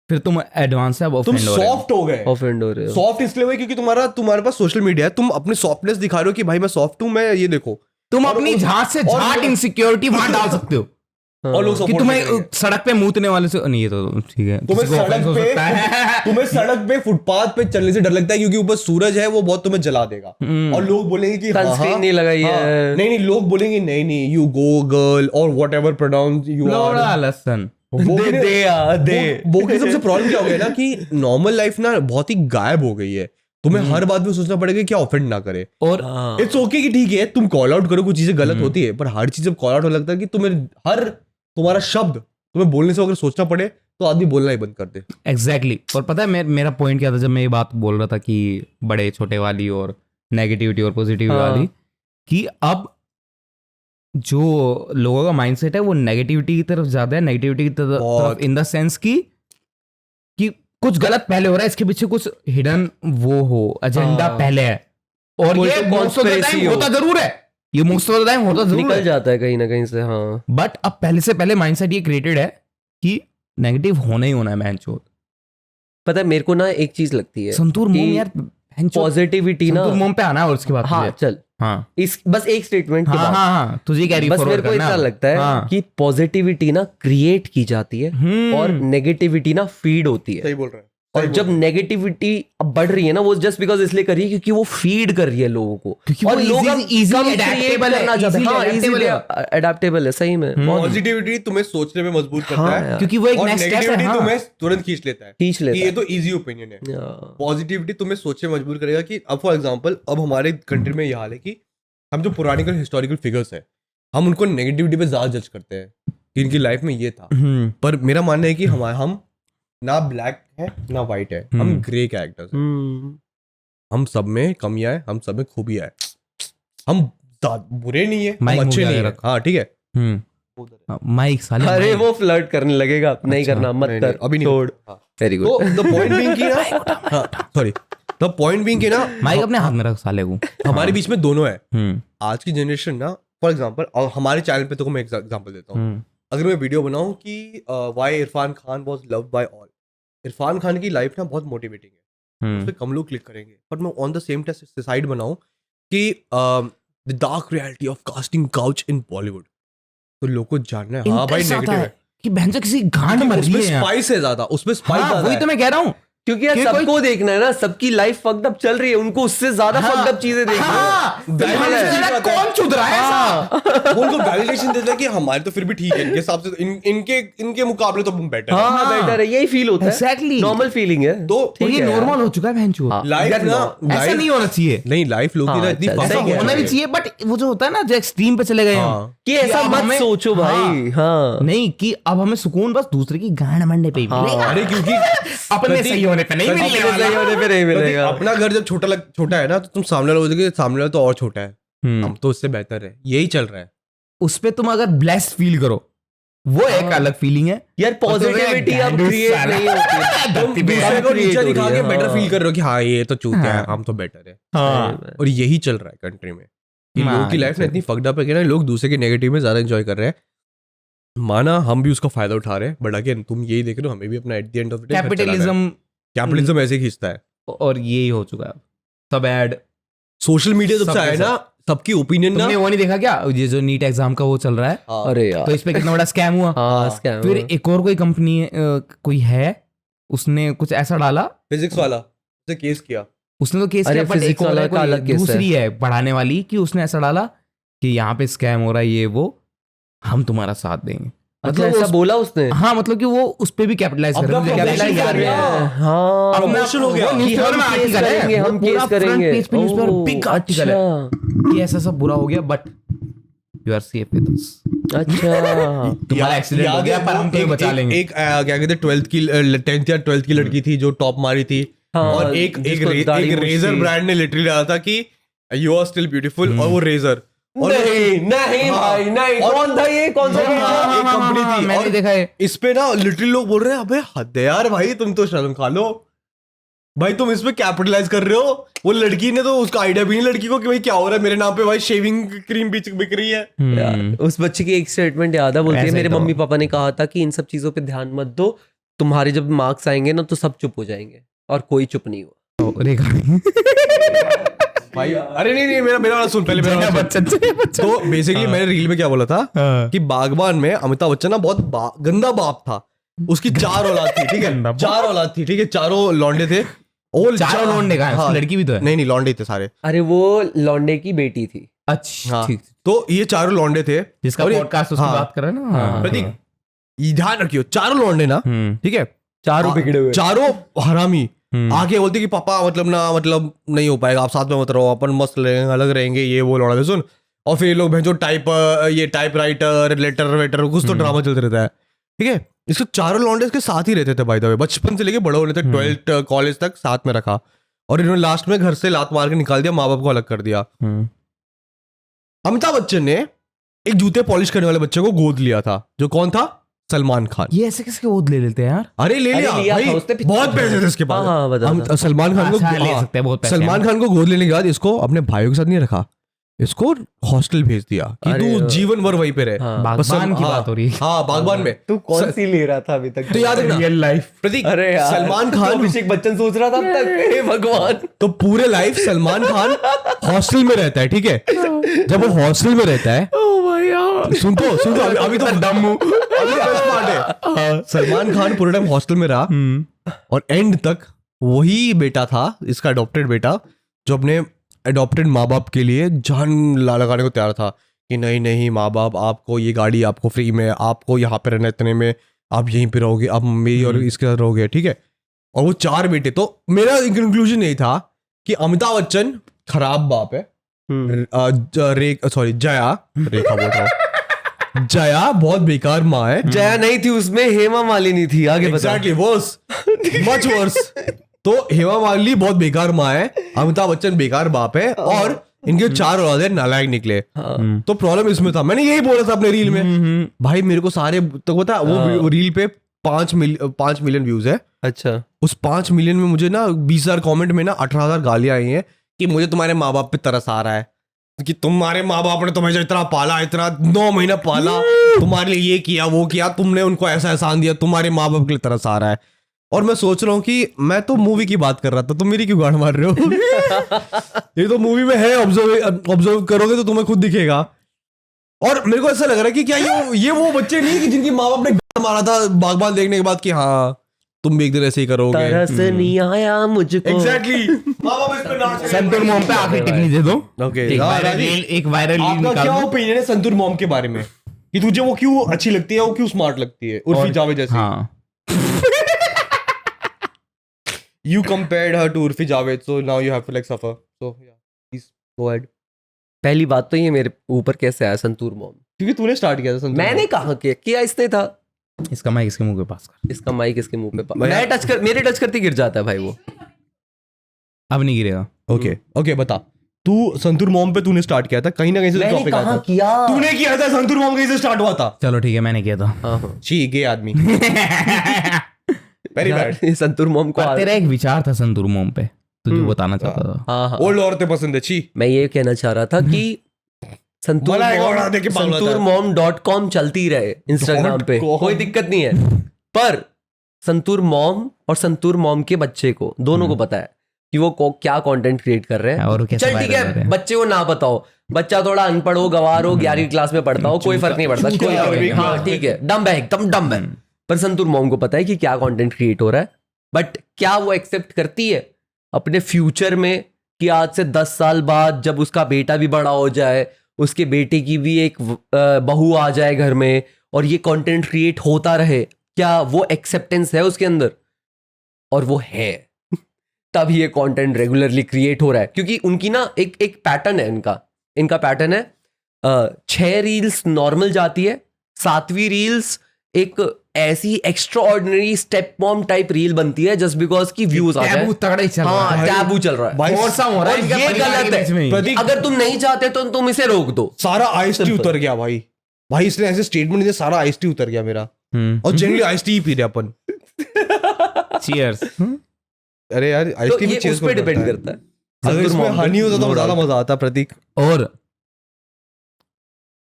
फिर तुम एडवांस है, अब तुम offend हो रहे हो। सॉफ्ट हो गए। ऑफेंड हो रहे हो। सॉफ्ट इसलिए हुए क्योंकि तुम्हारे पास सोशल मीडिया है, तुम अपनी सॉफ्टनेस दिखा रहे हो कि भाई मैं सॉफ्ट हूं, मैं ये देखो। तुम और अपनी उस- झाट से और झाट लोग- इनसिक्योरिटी वहां डाल सकते हो और लोग कि support तुम्हें करेंगे। सड़क पे मूतने वाले से नहीं, ये तो ठीक है, तुम्हें किसी को offense हो सकता है। तुम्हें सड़क पे फुटपाथ पे चलने से डर लगता है क्योंकि ऊपर सूरज है, वो बहुत तुम्हें जला देगा। और लोग बोलेंगे कि हाँ, Sunscreen हाँ, नहीं लगाई हाँ, है। नहीं लोग बोलेंगे नहीं यू गो गर्ल और वट एवर प्रोनाउंस यू लोड़ा लसन। वो की सबसे प्रॉब्लम क्या हो गया ना कि नॉर्मल लाइफ ना बहुत ही गायब हो गई है। तुम्हें हर बात में सोचना पड़ेगा कि क्या ऑफेंड ना करे। और इट्स ओके कि ठीक है तुम कॉल आउट करो, कुछ चीजें गलत होती है, पर हर चीज जब कॉल आउट होने लगता है कि तुम्हारा शब्द तुम्हें बोलने से अगर सोचना पड़े तो आदमी बोलना ही बंद कर दे। एग्जैक्टली और पता है मेरा पॉइंट क्या था जब मैं ये बात बोल रहा था कि बड़े छोटे वाली और नेगेटिविटी और पॉजिटिविटी हाँ। वाली, कि अब जो लोगों का माइंडसेट है वो नेगेटिविटी की तरफ ज्यादा है, नेगेटिविटी की तरफ बहुत। इन द सेंस कि कुछ गलत पहले हो रहा है, इसके पीछे कुछ हिडन वो हो एजेंडा हाँ। पहले है, और कोई ये तो most of the conspiracy time हो। होता जरूर है, ये मोस्ट ऑफ द टाइम होता जरूर निकल है, जाता है कहीं ना कहीं से। हाँ, बट अब पहले से पहले माइंडसेट ये क्रिएटेड है कि नेगेटिव होना ही होना है मैंचोद। पता है मेरे को ना एक चीज लगती है, संतूर कि मोम यार, पॉजिटिविटी ना। संतूर मोम पे आना है और उसके बाद हाँ तुझे। चल, हाँ इस बस एक स्टेटमेंट के हाँ बाद हाँ हाँ तुझे कैरी बस फॉरवर्ड मेरे को करना इतना है। लगता है हाँ। कि पॉजिटिविटी ना क्रिएट की जाती है और नेगेटिविटी ना फीड होती है। सही बोल रहा है। और जब नेगेटिविटी अब बढ़ रही है ना, वो जस्ट बिकॉज इसलिए कर रही है क्योंकि वो फीड कर रही है लोगों को, क्योंकि और वो लोग अब easily कम create adaptable है, करना चाहते हैं। easily हाँ, adaptable easily adaptable है, सही में बहुत पॉजिटिविटी तुम्हें सोचने में मजबूर करता हाँ है यार, क्योंकि वो एक और नेक्स्ट स्टेप है। नेगेटिविटी हाँ। तुम्हें तुरंत खींच लेता है खींच कि लेता ये है। तो इजी ओपिनियन है। Yeah. पॉजिटिविटी तुम्हें सोचने में मजबूर करेगा कि अब फॉर एग्जांपल अब हमारे कंट्री में ये हाल है कि हम जो पुरानी हिस्टोरिकल फिगर्स है हम उनको नेगेटिविटी पे ज्यादा जज करते हैं कि इनकी लाइफ में ये था, पर मेरा मानना है कि हम ना ब्लैक है ना वाइट है, हम ग्रे कैरेक्टर्स हैं। हम सब में कमियां है, हम सब में खूबियां है, हम बुरे नहीं है, माइक हम अच्छे मुंह नहीं आगे है। रख। हाँ ठीक है। माइक साले अरे माइक। वो फ्लर्ट करने लगेगा, नहीं अच्छा, करना मत नहीं, कर, नहीं, अभी नहीं छोड़। हाँ। वेरी तो गुड। द पॉइंट बीइंग कि ना सॉरी द पॉइंट बीइंग कि ना माइक अपने हाथ में रख साले को। हमारे बीच में दोनों है। हम्म, आज की जनरेशन ना फॉर एग्जांपल हमारे चैनल पे तो मैं एग्जांपल देता हूँ, हम्म, अगर मैं वीडियो बनाऊं कि why Irfan Khan was loved by all, Irfan Khan की लाइफ ना बहुत मोटिवेटिंग है, उस पे कम लोग क्लिक करेंगे, बट मैं ऑन द सेम साइड बनाऊं कि the dark reality of casting couch in Bollywood, तो लोग को जानना है हाँ भाई Interest आता नेगेटिव है है, कि बहन से किसी गांड मर उसमें रही है यहाँ। स्पाइस है ज्यादा, उसमें स्पाइस हाँ, ज्यादा वही है। तो मैं कह रहा हूँ। क्योंकि यार कि सबको देखना है ना, सबकी लाइफ फक्ड अप चल रही है, उनको उससे ज्यादा फक्ड अप चीजें देखनी हाँ, है। तो Validation हमसे ज्यादा आता है। कौन चुद रहा है ऐसा? वो उनको वैलिडेशन देता है कि हमारे तो फिर भी ठीक है, इनके हिसाब से इनके मुकाबले तो हम बेटर है। हाँ बेटर है, यही फील होता है। Exactly. नॉर्मल फीलिंग है। तो और ये नॉर्मल हो चुका है बहन चोद। हाँ। लाइफ यार, ना ऐसा नहीं होना चाहिए। नहीं लाइफ लोग की ना हाँ, इतनी चल, fast ऐसा सही हो होना गई भी है। चाहिए, बट वो जो होता है ना जो एक्सट्रीम पे चले गए हम, हाँ। कि ऐसा अब मत हमें- सोचो भाई। हाँ नहीं कि अब हमें सुकून बस दूसरे की गांड मरने पे ही मिलेगा। अरे क्योंकि अपने सही होने पे नहीं मिलने अपने वाला। सही होने पे नहीं मिलेगा। अपना घर जब छोटा है ना तो तुम सामने वाला बोलोगे सामने वाला तो और छोटा है, हम तो उससे बेहतर है, यही चल रहा है। उस पे तुम अगर ब्लेस्ड फील करो वो एक अलग फीलिंग है। यार पॉजिटिविटी अब गांडू क्रिएट साला। नहीं होती है। धरती पे दूसरे को create नीचा हो रही दिखा के है, बेटर हाँ। फील कर रहे हो कि हाँ ये तो चूतिया है, हाँ। हम तो बेटर है। हाँ। और यही चल रहा है कंट्री में कि हाँ, लोगों की लाइफ ना इतनी फक्ड अप है कि ना लोग दूसरे के नेगेटिव में ज्यादा एंजॉय कर रहे हैं। माना हम भी उसका फायदा उठा रहे हैं, बट अगेन तुम यही देख रहे हो हमें भी अपना eight the end of the day capitalism ऐसे खींचता है। और यही हो चुका है सब ऐड। सोशल मीडिया जब से सब आया ना सबकी ओपिनियन ना तुमने वो नहीं देखा क्या ये जो नीट एग्जाम का वो चल रहा है, हाँ। अरे यार तो इस पे कितना बड़ा स्कैम हुआ। हाँ scam फिर हुआ। एक और कोई कंपनी कोई है उसने कुछ ऐसा डाला, फिजिक्स वाला उसने केस किया। उसने तो केस अरे किया, but physics एक और वाला है का कोई अलग केस है। दूसरी है पढ़ाने वाली कि उसने ऐसा डाला कि यहाँ पे स्कैम हो रहा है ये वो, हम तुम्हारा साथ देंगे। अच्छा मतलब ऐसा उस- बोला उसने। हाँ मतलब कि वो उस पे भी कैपिटलाइज कर अपना रहे हैं। promotion capitalize कर कर रहे रहे हैं। हैं। हाँ अपना promotion हो गया। वो कि newspaper हम में केस article है, करेंगे, वो हम पूरा केस करेंगे। front page पे newspaper ओह, big article है अच्छा कि ऐसा सब बुरा हो गया but you are safe with us. अच्छा तुम्हारा एक्सीडेंट हो गया पर हम तुम्हें बचा लेंगे। एक क्या कहते हैं 10th या 12th की लड़की थी जो टॉप मारी थी, हाँ, और एक जिसको दाढ़ी मूंछ रेजर थी। ब्रांड ने लिटरली डाला था कि यू आर स्टिल ब्यूटीफुल, और वो रेजर नहीं भाई नहीं, कौन था ये, कौन सा एक कंपनी थी, मैंने और देखा है। इस पे ना लिटरली लोग बोल रहे हैं अबे हद है यार भाई, तुम तो शर्म खा लो भाई, तुम इस पे कैपिटलाइज कर रहे हो। वो लड़की ने तो उसका आइडिया भी नहीं लड़की को कि भाई क्या हो रहा है मेरे नाम पे, भाई शेविंग क्रीम बिक रही है। यार, उस बच्चे की एक स्टेटमेंट याद है, बोलती है ऐसे मेरे तो। मम्मी पापा ने कहा था कि इन सब चीजों पे ध्यान मत दो, तुम्हारे जब मार्क्स आएंगे ना तो सब चुप हो जाएंगे, और कोई चुप नहीं हुआ। रेखा भाई अरे नहीं मेरा वाला सुन, पहले मेरा वाला सुन। बच्चन तो बेसिकली मैंने रील में क्या बोला था कि बागबान में अमिताभ बच्चन ना बहुत गंदा बाप था, उसकी 4 औलाद थी, ठीक गंदा है, बाप। 4 औलाद थी, ठीक है, चारों लौंडे थे। वो चारों लौंडे का है, हाँ, उसकी लड़की भी तो है। नहीं लौंडे थे सारे। अरे वो लौंडे की बेटी थी। अच्छा हाँ, ठीक, तो ये चारों लौंडे थे, जिसका और ये- पॉडकास्ट उसकी हाँ, बात कर रहे हैं ना। हाँ, प्रतीक ये ध्यान रखियो, चारों लौंडे ना, ठीक है, चारों बिगड़े हुए। चारों हरामी हम्म। आके बोलते कि पापा मतलब नहीं हो पाएगा, आप साथ में मत रहो, अपन मस्त रहेंगे, अलग रहेंगे, ये वो लौड़ा सुन। और फिर ये लोग भेजो टाइप राइटर लेटर वेटर कुछ तो ड्रामा चलते रहता है, ठीक है। इसको चारों लौंडे इसके साथ ही रहते थे भाई, बचपन से लेके बड़े होने तक, 12th कॉलेज तक साथ में रखा, और इन्होंने लास्ट में घर से लात मार के निकाल दिया, माँ बाप को अलग कर दिया। अमिताभ बच्चन ने एक जूते पॉलिश करने वाले बच्चे को गोद लिया था, जो कौन था? सलमान खान। ये ऐसे किसके गोद ले लेते हैं यार? अरे ले लिया लिया भाई, था उसने, बहुत पैसे थे इसके पास। हाँ, बता। सलमान खान को अच्छा, ले हाँ, सकते हैं, बहुत पैसे सलमान हैं। खान को गोद लेने के बाद इसको अपने भाइयों के साथ नहीं रखा, इसको हॉस्टल भेज दिया कि अरे, तू जीवन भर वहीं पे रहे। हाँ। बागबान की हाँ, बात हो रही है। हाँ बागबान में। तू कौन सी ले रहा था अभी तक? तो याद रखना रियल लाइफ। प्रतीक, अरे यार, सलमान तो खान अभिषेक बच्चन सोच रहा था अब तक। हे भगवान। तो पूरे लाइफ सलमान खान हॉस्टल में रहता है, ठीक है। जब वो हॉस्टल में रहता है, सुन तो अभी तो दम सलमान खान पूरे टाइम हॉस्टल में रहा, और एंड तक वही बेटा था, इसका अडॉप्टेड बेटा, जो अपने अडॉप्टेड माँ बाप के लिए जान लगाने को तैयार था कि नहीं माँ बाप, आपको ये गाड़ी आपको फ्री में, आपको यहाँ पे रहना इतने में, आप यहीं पे रहोगे, आप मेरी और इसके साथ रहोगे, ठीक है। और वो 4 बेटे। तो मेरा कंक्लूजन यही था कि अमिताभ बच्चन खराब बाप है, जया, रेखा बोल रहा हूँ, जया बहुत बेकार माँ है। जया नहीं थी उसमें, हेमा मालिनी थी। आगे बता। Exactly worse, much worse. तो हेमा मालिनी बहुत बेकार माँ है, अमिताभ बच्चन बेकार बाप है, और इनके 4 औलादे नालायक निकले। तो प्रॉब्लम इसमें था, मैंने यही बोला था अपने रील में भाई, मेरे को सारे तो पता, वो रील पे 5 मिलियन व्यूज है। अच्छा, उस 5 मिलियन में मुझे ना 20,000 कमेंट में ना 18,000 गालियां आई हैं कि मुझे तुम्हारे माँ बाप पे तरस आ रहा है, कि तुम्हारे माँ बाप ने तुम्हें जो इतना पाला, इतना 9 महीना पाला, तुम्हारे लिए ये किया वो किया, तुमने उनको ऐसा एहसान दिया, तुम्हारे माँ बाप के लिए तरस आ रहा है। और मैं सोच रहा हूँ कि मैं तो मूवी की बात कर रहा था, तुम मेरी क्यों गांड मार रहे हो? ये तो मूवी में है, ऑब्जर्व करोगे तो तुम्हें खुद दिखेगा। और मेरे को ऐसा लग रहा है कि क्या ये वो बच्चे नहीं कि जिनकी माँ बाप ने गांड मारा था बागबान देखने के बाद कि हाँ तुम भी एक दिन ऐसे ही करोगे। तरस नहीं आया मुझको। एग्जैक्टली। माँ बाप इस पे नाच रहे हैं। संतूर मॉम पे आखिरी टिप्पणी दे दो। ओके, एक हाँ, वायरल राजीव, रील, एक वायरल रील आपका निकाल क्या दो। ओपिनियन है संतूर मॉम के बारे में, कि तुझे वो क्यों अच्छी लगती है, वो क्यों स्मार्ट लगती है, उर्फी जावेद जैसी? हाँ, You compared her to Urfi Javed, so now you have to like suffer. So yeah, please go ahead. पहली बात तो ये मेरे ऊपर कैसे आया संतूर मॉम? क्योंकि तूने स्टार्ट किया था संतूर मैंने कहा किया इसने था। इसका माइक इसके मुंह के पास कर। इसका माइक इसके मुंह पे मेरे टच करते गिर जाता है भाई वो। अब नहीं गिरेगा। ओके ओके, बता तू संतूर मॉम पे तूने स्टार्ट किया था, कहीं ना कहीं से मैंने टॉपिक आया कहा था। किया। तूने किया था, संतूर मॉम कहीं से स्टार्ट हुआ था। चलो ठीक है, मैंने किया था। हाँ, हाँ। छी गे आदमी। Very bad. यार, संतूर मॉम को पर तेरा एक विचार था संतूर मॉम पे, तुझे बताना चाहता था। हाँ, हाँ। ओल्ड औरतें पसंद है, छी। मैं ये कहना चाह रहा था कि मला एक और आदे के पागल होता है। संतूरमॉम.com चलती रहे इंस्टाग्राम पे, .com कोई दिक्कत नहीं है। पर संतूर मॉम और संतूर मॉम के बच्चे को, दोनों को पता है कि वो क्या कंटेंट क्रिएट कर रहे हैं। और वो कैसे चल ठीक viral हो रहे है, हैं। बच्चे को ना पता हो, बच्चा थोड़ा अनपढ़ हो, गवार हो, 11वीं क्लास में पढ़ता हो, कोई फर्क नहीं पड़ता। चूतिया कोई- अरबी हाँ क्लास ठीक है, डम है, एकदम डम है। पर संतूर मॉम को पता है कि क्या कंटेंट क्रिएट हो रहा है। बट क्या वो एक्सेप्ट करती है अपने फ्यूचर में कि आज से 10 साल बाद जब उसका बेटा भी बड़ा हो जाए, उसके बेटे की भी एक बहू आ जाए घर में और ये कंटेंट क्रिएट होता रहे, क्या वो एक्सेप्टेंस है उसके अंदर? और वो है। तब ये कंटेंट रेगुलरली क्रिएट हो रहा है, क्योंकि उनकी ना एक पैटर्न है। इनका पैटर्न है 6 रील्स नॉर्मल जाती है, 7वीं रील्स एक ऐसी extra ordinary step mom type reel बनती है जस्ट बिकॉज की व्यूज आ टैबू जाए। तगड़ा ही चल रहा हाँ है टैबू चल रहा है भाई और सा हो रहा है और इनका ये परिवार के गलत बीच में ही। प्रतीक, अगर तुम नहीं चाहते तो तुम इसे रोक दो। सारा आइस टी उतर गया भाई। भाई इसने ऐसे स्टेटमेंट दिया, सारा आइस टी उतर गया मेरा। और जनरली आइस टी ही पी रहे अपन। चीयर्स अरे यार आइस तो टी ये में उस पे डिपेंड करता है। अगर इसमें संतूर हनी होता तो no ज्यादा doubt। मजा आता प्रतीक। और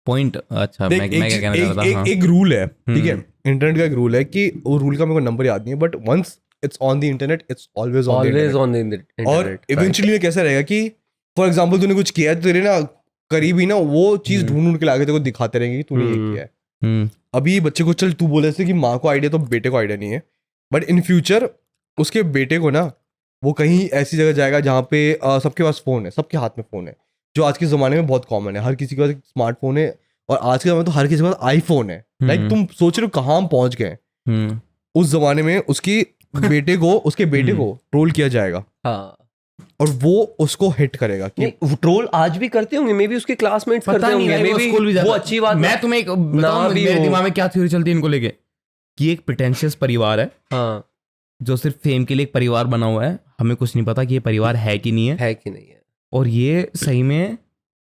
पॉइंट अच्छा देख, मैं क्या कहना चाह रहा था हाँ। एक रूल है, ठीक है, इंटरनेट का एक रूल है कि वो रूल का मेरे को नंबर याद नहीं है, but once it's on the internet it's always on the always internet. On the internet. और इवेंचुअली में कैसा रहेगा कि फॉर एग्जांपल तूने कुछ किया है तो तेरे ना करीबी ना वो चीज ढूंढ के लाके तेरे को दिखाते रहेंगे कि तूने ये किया है। अभी बच्चे को चल तू बोले कि माँ को आइडिया तो बेटे को आइडिया नहीं है, बट इन फ्यूचर उसके बेटे को ना वो कहीं ऐसी जगह जाएगा जहाँ पे सबके पास फोन है, सबके हाथ में फोन है, जो आज के जमाने में बहुत कॉमन है। हर किसी के पास स्मार्टफोन है और आज के जमाने में तो हर किसी के पास आईफोन है। लाइक तुम सोच रहे हो कहाँ हम पहुंच गए। उस जमाने में उसकी बेटे को उसके बेटे को ट्रोल किया जाएगा हाँ और वो उसको हिट करेगा कि नहीं ट्रोल आज भी करते होंगे, मे बी उसके क्लासमेट्स करते पता नहीं होंगे, भाई, वो मे स्कूल भी बी जाता वो है। अच्छी बात मैं तुम्हें एक बताऊं भी मेरे वो- दिमाग में क्या थ्योरी चलती है इनको लेके कि एक प्रिटेंशियस परिवार है हाँ जो सिर्फ फेम के लिए एक परिवार बना हुआ है, हमें कुछ नहीं पता कि ये परिवार है कि नहीं है, है कि नहीं है, और ये सही में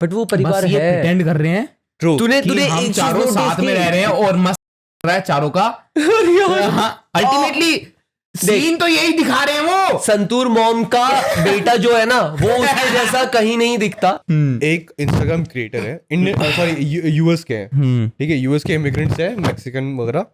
बट वो परिवार बस ये है। प्रिटेंड कर रहे हैं ट्रू। तूने कि तूने हम एक चारों चीज साथ में रह रहे हैं और मस्त रहा है चारों का। अल्टीमेटली सीन तो यही दिखा रहे हैं वो। संतूर मॉम का बेटा जो है ना वो उसके जैसा कहीं नहीं दिखता। एक इंस्टाग्राम क्रिएटर है, इंडियन सॉरी यूएस के हैं, ठीक है, यूएस के इमिग्रेंट्स है, मैक्सिकन वगैरह।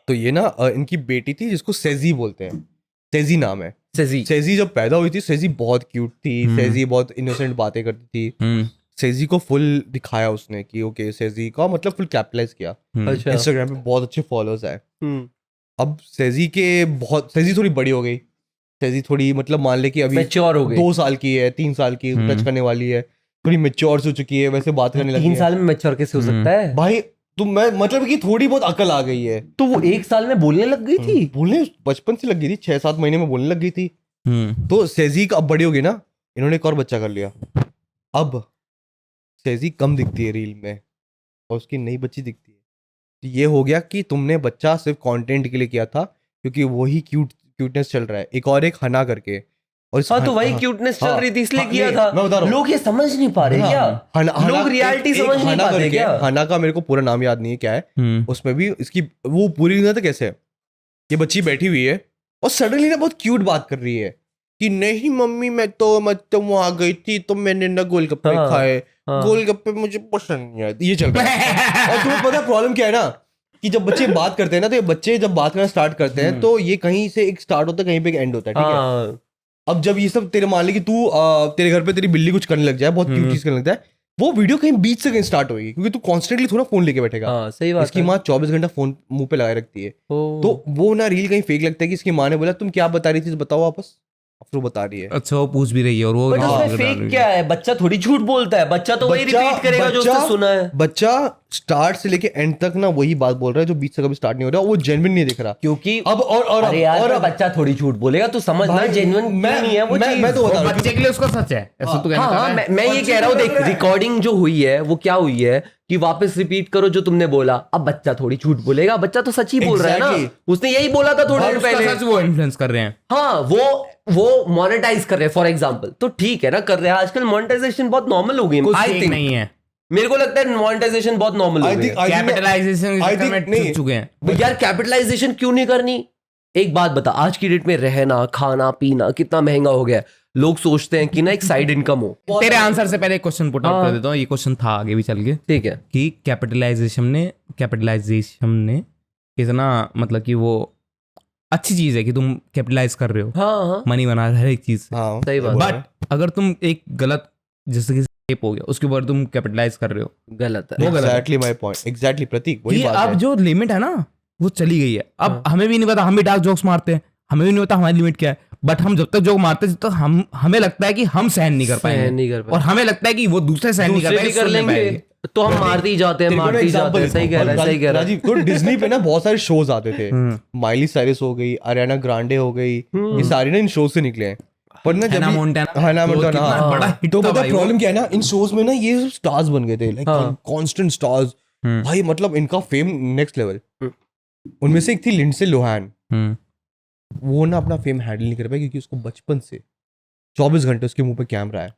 तो ये ना इनकी बेटी थी जिसको सेजी बोलते हैं, सेजी नाम है। सेजी सेजी जब पैदा हुई थी, सेजी बहुत क्यूट थी, सेजी बहुत इनोसेंट बातें करती थी। सेजी को फुल दिखाया उसने कि ओके सेजी का मतलब फुल कैपिटलाइज किया। अच्छा इंस्टाग्राम पे बहुत अच्छे फॉलोअर्स आए। हम्म, अब सेजी थोड़ी बड़ी हो गई, सेजी थोड़ी मतलब मान ले कि अभी मैच्योर हो गई। 2 साल की है, 3 साल की टच करने वाली है, थोड़ी मैच्योर हो चुकी है, वैसे बात करने लगी 3 है। साल में मैच्योर कैसे हो सकता है? भाई तुम मैं मतलब कि थोड़ी बहुत अकल आ गई है। तो वो 1 साल में बोलने लग गई थी। बोलने बचपन से लग गई थी, 6-7 महीने में बोलने लग गई थी। तो सेजी अब बड़ी हो गई ना, इन्होंने एक और बच्चा कर लिया। अब सेजी कम दिखती है रील में और उसकी नई बच्ची दिखती है। तो ये हो गया कि तुमने बच्चा सिर्फ कंटेंट के लिए किया था क्योंकि वही क्यूटनेस चल रहा है। एक और एक हना करके, और इस हाँ तो हन- वही हाँ, क्यूटनेस चल हाँ, रही थी इसलिए हाँ, किया नहीं, था। मैं बता रहा हूँ। लोग ये समझ नहीं पा रहे क्या? लोग रियलिटी समझ नहीं हना पाते करके, क्या? हना का मेरे को पूरा नाम याद नहीं है क्या है। उसमें भी इसकी वो पूरी नहीं था कैसे है, ये बच्ची बैठी हुई है और सडनली ना बहुत क्यूट बात कर रही है कि नहीं मम्मी मैं तो वहां गई थी तो मैंने ना गोलगप्पे हाँ, खाए, हाँ। गोलगप्पे मुझे पसंद नहीं आए। ये चल रहा है। और तुम्हें पता प्रॉब्लम क्या है ना कि जब बच्चे बात करते हैं ना, तो ये बच्चे जब बात करना स्टार्ट करते हैं तो ये कहीं से एक स्टार्ट होता है, कहीं पे एक एंड होता है, ठीक है। हाँ अब जब ये सब तेरे मान ले कि तू तेरे घर पे तेरी बिल्ली कुछ करने लग जाए, बहुत क्यूट चीज करने लग जाए, वो वीडियो कहीं बीच से कहीं स्टार्ट होगी क्योंकि तू कॉन्स्टेंटली थोड़ा फोन लेके बैठेगा। हाँ सही बात इसकी है। माँ 24 घंटा फोन मुंह पे लगाए रखती है, ओ, तो वो ना रील कहीं फेक लगता है कि इसकी माँ ने बोला तुम क्या बता रही थी बताओ वापस, और फिर वो बता रही है। अच्छा वो पूछ भी रही है और वो बट हाँ, उसमें फेक क्या है? बच्चा थोड़ी झूठ बोलता है, बच्चा तो वही रिपीट करेगा जो उसने सुना है। बच्चा स्टार्ट से लेके एंड तक ना वही बात बोल रहा है जो बीच से कभी स्टार्ट नहीं हो रहा, वो जेन्युइन नहीं दिख रहा। क्योंकि अब और अरे यार और पर बच्चा थोड़ी झूठ बोलेगा, तू समझ ना भाई, जेन्युइन नहीं है वो चीज। मैं तो बता रहा हूँ बच्चे के लिए उसका सच है ऐसा तो कहना हाँ चाह हाँ रहा है। मैं ये कह रहा हूँ, देख रिकॉर्डिंग जो हुई है वो क्या हुई है कि वापस रिपीट करो जो तुमने बोला। अब बच्चा थोड़ी झूठ बोलेगा, बच्चा तो सच ही बोल रहा है ना। Exactly. उसने यही बोला था थोड़ी देर उसका पहले। सच वो इन्फ्लुएंस कर रहे हैं। हाँ वो मोनेटाइज कर रहे हैं फॉर एग्जाम्पल, तो ठीक है ना, कर रहे हैं। आजकल मोनेटाइजेशन बहुत नॉर्मल हो गई कुछ आई fake थिंक। नहीं है, मेरे को लगता है मोनेटाइजेशन बहुत नॉर्मल हो गई है। कैपिटलाइजेशन I think नहीं। चुके हैं। तो यार कैपिटलाइजेशन क्यों नहीं करनी? एक बात बता, आज की डेट में रहना खाना पीना कितना महंगा हो गया है। लोग सोचते हैं कि ना एक साइड इनकम हो। तेरे आंसर से पहले एक क्वेश्चन पुट आउट हाँ। कर देता हूँ। ये क्वेश्चन था आगे भी चल के ठीक है। कि कैपिटलाइजेशन ने इतना मतलब कि वो अच्छी चीज है कि तुम कैपिटलाइज कर रहे हो, हाँ हाँ मनी बना रहे हो हर एक चीज से। हाँ सही बात है। बट अगर तुम एक गलत जैसे कि स्टेप हो गया उसके ऊपर तुम कैपिटलाइज कर रहे हो, गलत है। वो गलत है। एग्जैक्टली माय पॉइंट, एग्जैक्टली प्रतीक वही कि बात अब है। जो लिमिट है ना वो चली गई है। अब हाँ। हमें भी नहीं पता, हम भी डार्क जोक्स मारते हैं, हमें भी नहीं पता हमारी लिमिट क्या है। बट हम जब तक जोक मारते हैं तब तक हमें लगता है कि हम सहन नहीं कर सहन पाएंगे, नहीं कर और पाएंगे। हमें लगता है कि वो दूसरे सहन नहीं कर दूसरे भी पाएंगे, कर सुन नहीं लेंगे पाएंगे। तो हम मारते ही जाते हैं, तेरे को ना मारते ही जाते example हैं। सही कह रहा है, सही कह रहा है। राजीव, तो डिज्नी पे ना बहुत सारे शोज आते थे, माइली साइरस हो गई, अरियाना ग्रांडे हो गई, ये सारी ना इन शोज से निकले हैं। पर ना जब हैना ये- मोंटाना, हैना वो मोंटाना, कितना हाँ। बड़ा hit तो था पता भाई वो। प्रॉब्लम क्या है ना, इन शोज में ना ये सब स्टार्स बन गए थे, लाइक हाँ। Constant stars. भाई मतलब इनका फेम नेक्स्ट लेवल। उनमें से एक थी लिंडसे लोहान, हम्म, वो ना अपना फेम हैंडल नहीं कर पाई क्योंकि उसको बचपन से 24 घंटे उसके मुंह पे कैमरा है,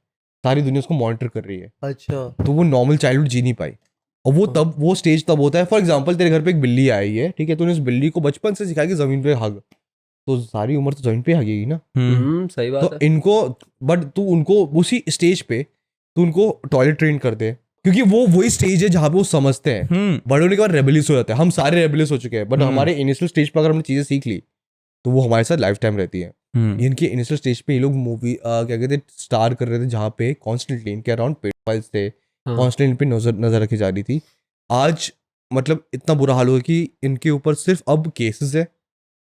सारी दुनिया उसको मॉनिटर कर रही है, अच्छा तो वो नॉर्मल चाइल्डहुड जी नहीं पाई। और वो स्टेज तब होता है, फॉर एग्जाम्पल तेरे घर पे एक बिल्ली आई है, ठीक है, तूने उस बिल्ली को बचपन से सिखाया कि जमीन पे हग, तो सारी उम्र तो जमीन पे हगेगी ना। सही बात तो है। इनको बट तू उनको उसी स्टेज पे तू उनको टॉयलेट ट्रेन कर दे, क्योंकि वो वही स्टेज है जहाँ पे वो समझते हैं। बड़े होने के बाद रेबलियस हो जाते हैं, हम सारे रेबलियस हो चुके हैं, बट हमारे इनिशियल स्टेज पर अगर हमने चीजें सीख ली तो वो हमारे साथ लाइफ टाइम रहती है। इनके इनिशियल स्टेज पे ये लोग मूवी क्या कहते हैं स्टार कर रहे थे, जहाँ पे कॉन्स्टेंटली इनके अराउंड पेडोफाइल्स थे, कॉन्स्टेंटली इन पे नजर रखी जा रही थी। आज मतलब इतना बुरा हाल हुआ कि इनके ऊपर सिर्फ अब केसेस है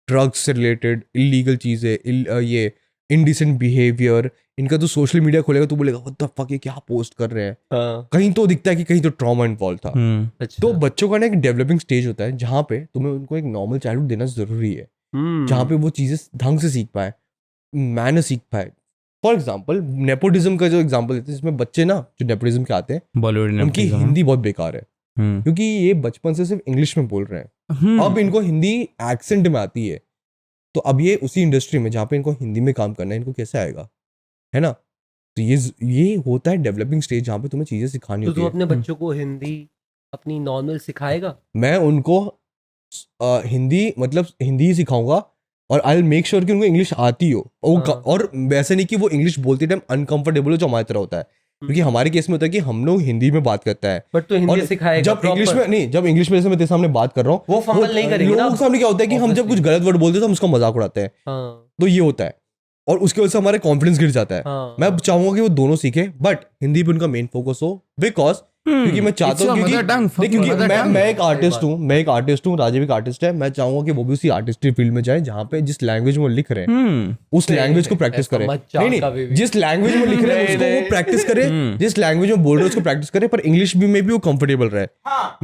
ड्रग्स से रिलेटेड, इलीगल चीज़ें, ये इनडिसेंट बिहेवियर। इनका तो सोशल मीडिया खोलेगा तो बोलेगा व्हाट द फक, ये क्या पोस्ट कर रहे हैं। कहीं तो दिखता है कि कहीं तो ट्रॉमा इन्वॉल्व था। अच्छा तो बच्चों का ना एक डेवलपिंग स्टेज होता है जहाँ पे तुम्हें उनको एक नॉर्मल चाइल्डहुड देना जरूरी है, जहाँ पे वो चीज़ें ढंग से सीख पाए, मैनर सीख पाए। फॉर एग्जाम्पल नेपोटिज्म का जो एग्जाम्पल देते हैं, जिसमें बच्चे ना जो नेपोटिज्म के आते हैं बॉलीवुड उनकी हिंदी बहुत बेकार है, क्योंकि ये बचपन से सिर्फ इंग्लिश में बोल रहे हैं। अब इनको हिंदी एक्सेंट में आती है, तो अब ये उसी इंडस्ट्री में जहाँ पे इनको हिंदी में काम करना है, इनको कैसे आएगा, है ना। तो ये होता है डेवलपिंग स्टेज जहाँ पे तुम्हें चीजें सिखानी तो होती तू है। अपने बच्चों को हिंदी अपनी नॉर्मल सिखाएगा? मैं उनको हिंदी मतलब हिंदी ही सिखाऊंगा, और आई विल मेक श्योर कि उनको इंग्लिश आती हो, और वैसे नहीं कि वो इंग्लिश बोलते टाइम अनकंफर्टेबल हो जो हमारी तरह होता है, क्योंकि हमारे केस में होता है कि हम लोग हिंदी में बात करता है, बट तू हिंदी सिखाएगा जब इंग्लिश में नहीं, जब इंग्लिश में जैसे मैं तेरे सामने बात कर रहा हूँ वो फंबल नहीं करेंगे ना। लोगों के सामने क्या होता है कि हम जब कुछ गलत वर्ड बोलते हैं तो हम उसका मजाक उड़ाते हैं, तो ये होता है, और उसकी वजह से हमारे कॉन्फिडेंस गिर जाता है। मैं चाहूंगा कि वो दोनों सीखे, बट हिंदी पे उनका मेन फोकस हो, बिकॉज क्योंकि मैं चाहता हूँ क्योंकि मैं एक आर्टिस्ट हूँ, राजीव एक आर्टिस्ट है, मैं चाहूंगा कि वो भी उसी आर्टिस्टिक फील्ड में जाए जहाँ पे जिस लैंग्वेज में वो लिख रहे हैं उस लैंग्वेज को प्रैक्टिस करे। नहीं, जिस लैंग्वेज में लिख रहे हैं उसको वो प्रैक्टिस करे, जिस लैंग्वेज में बोल रहे हैं उसको प्रैक्टिस करे, पर इंग्लिश भी में भी वो कंफर्टेबल रहे।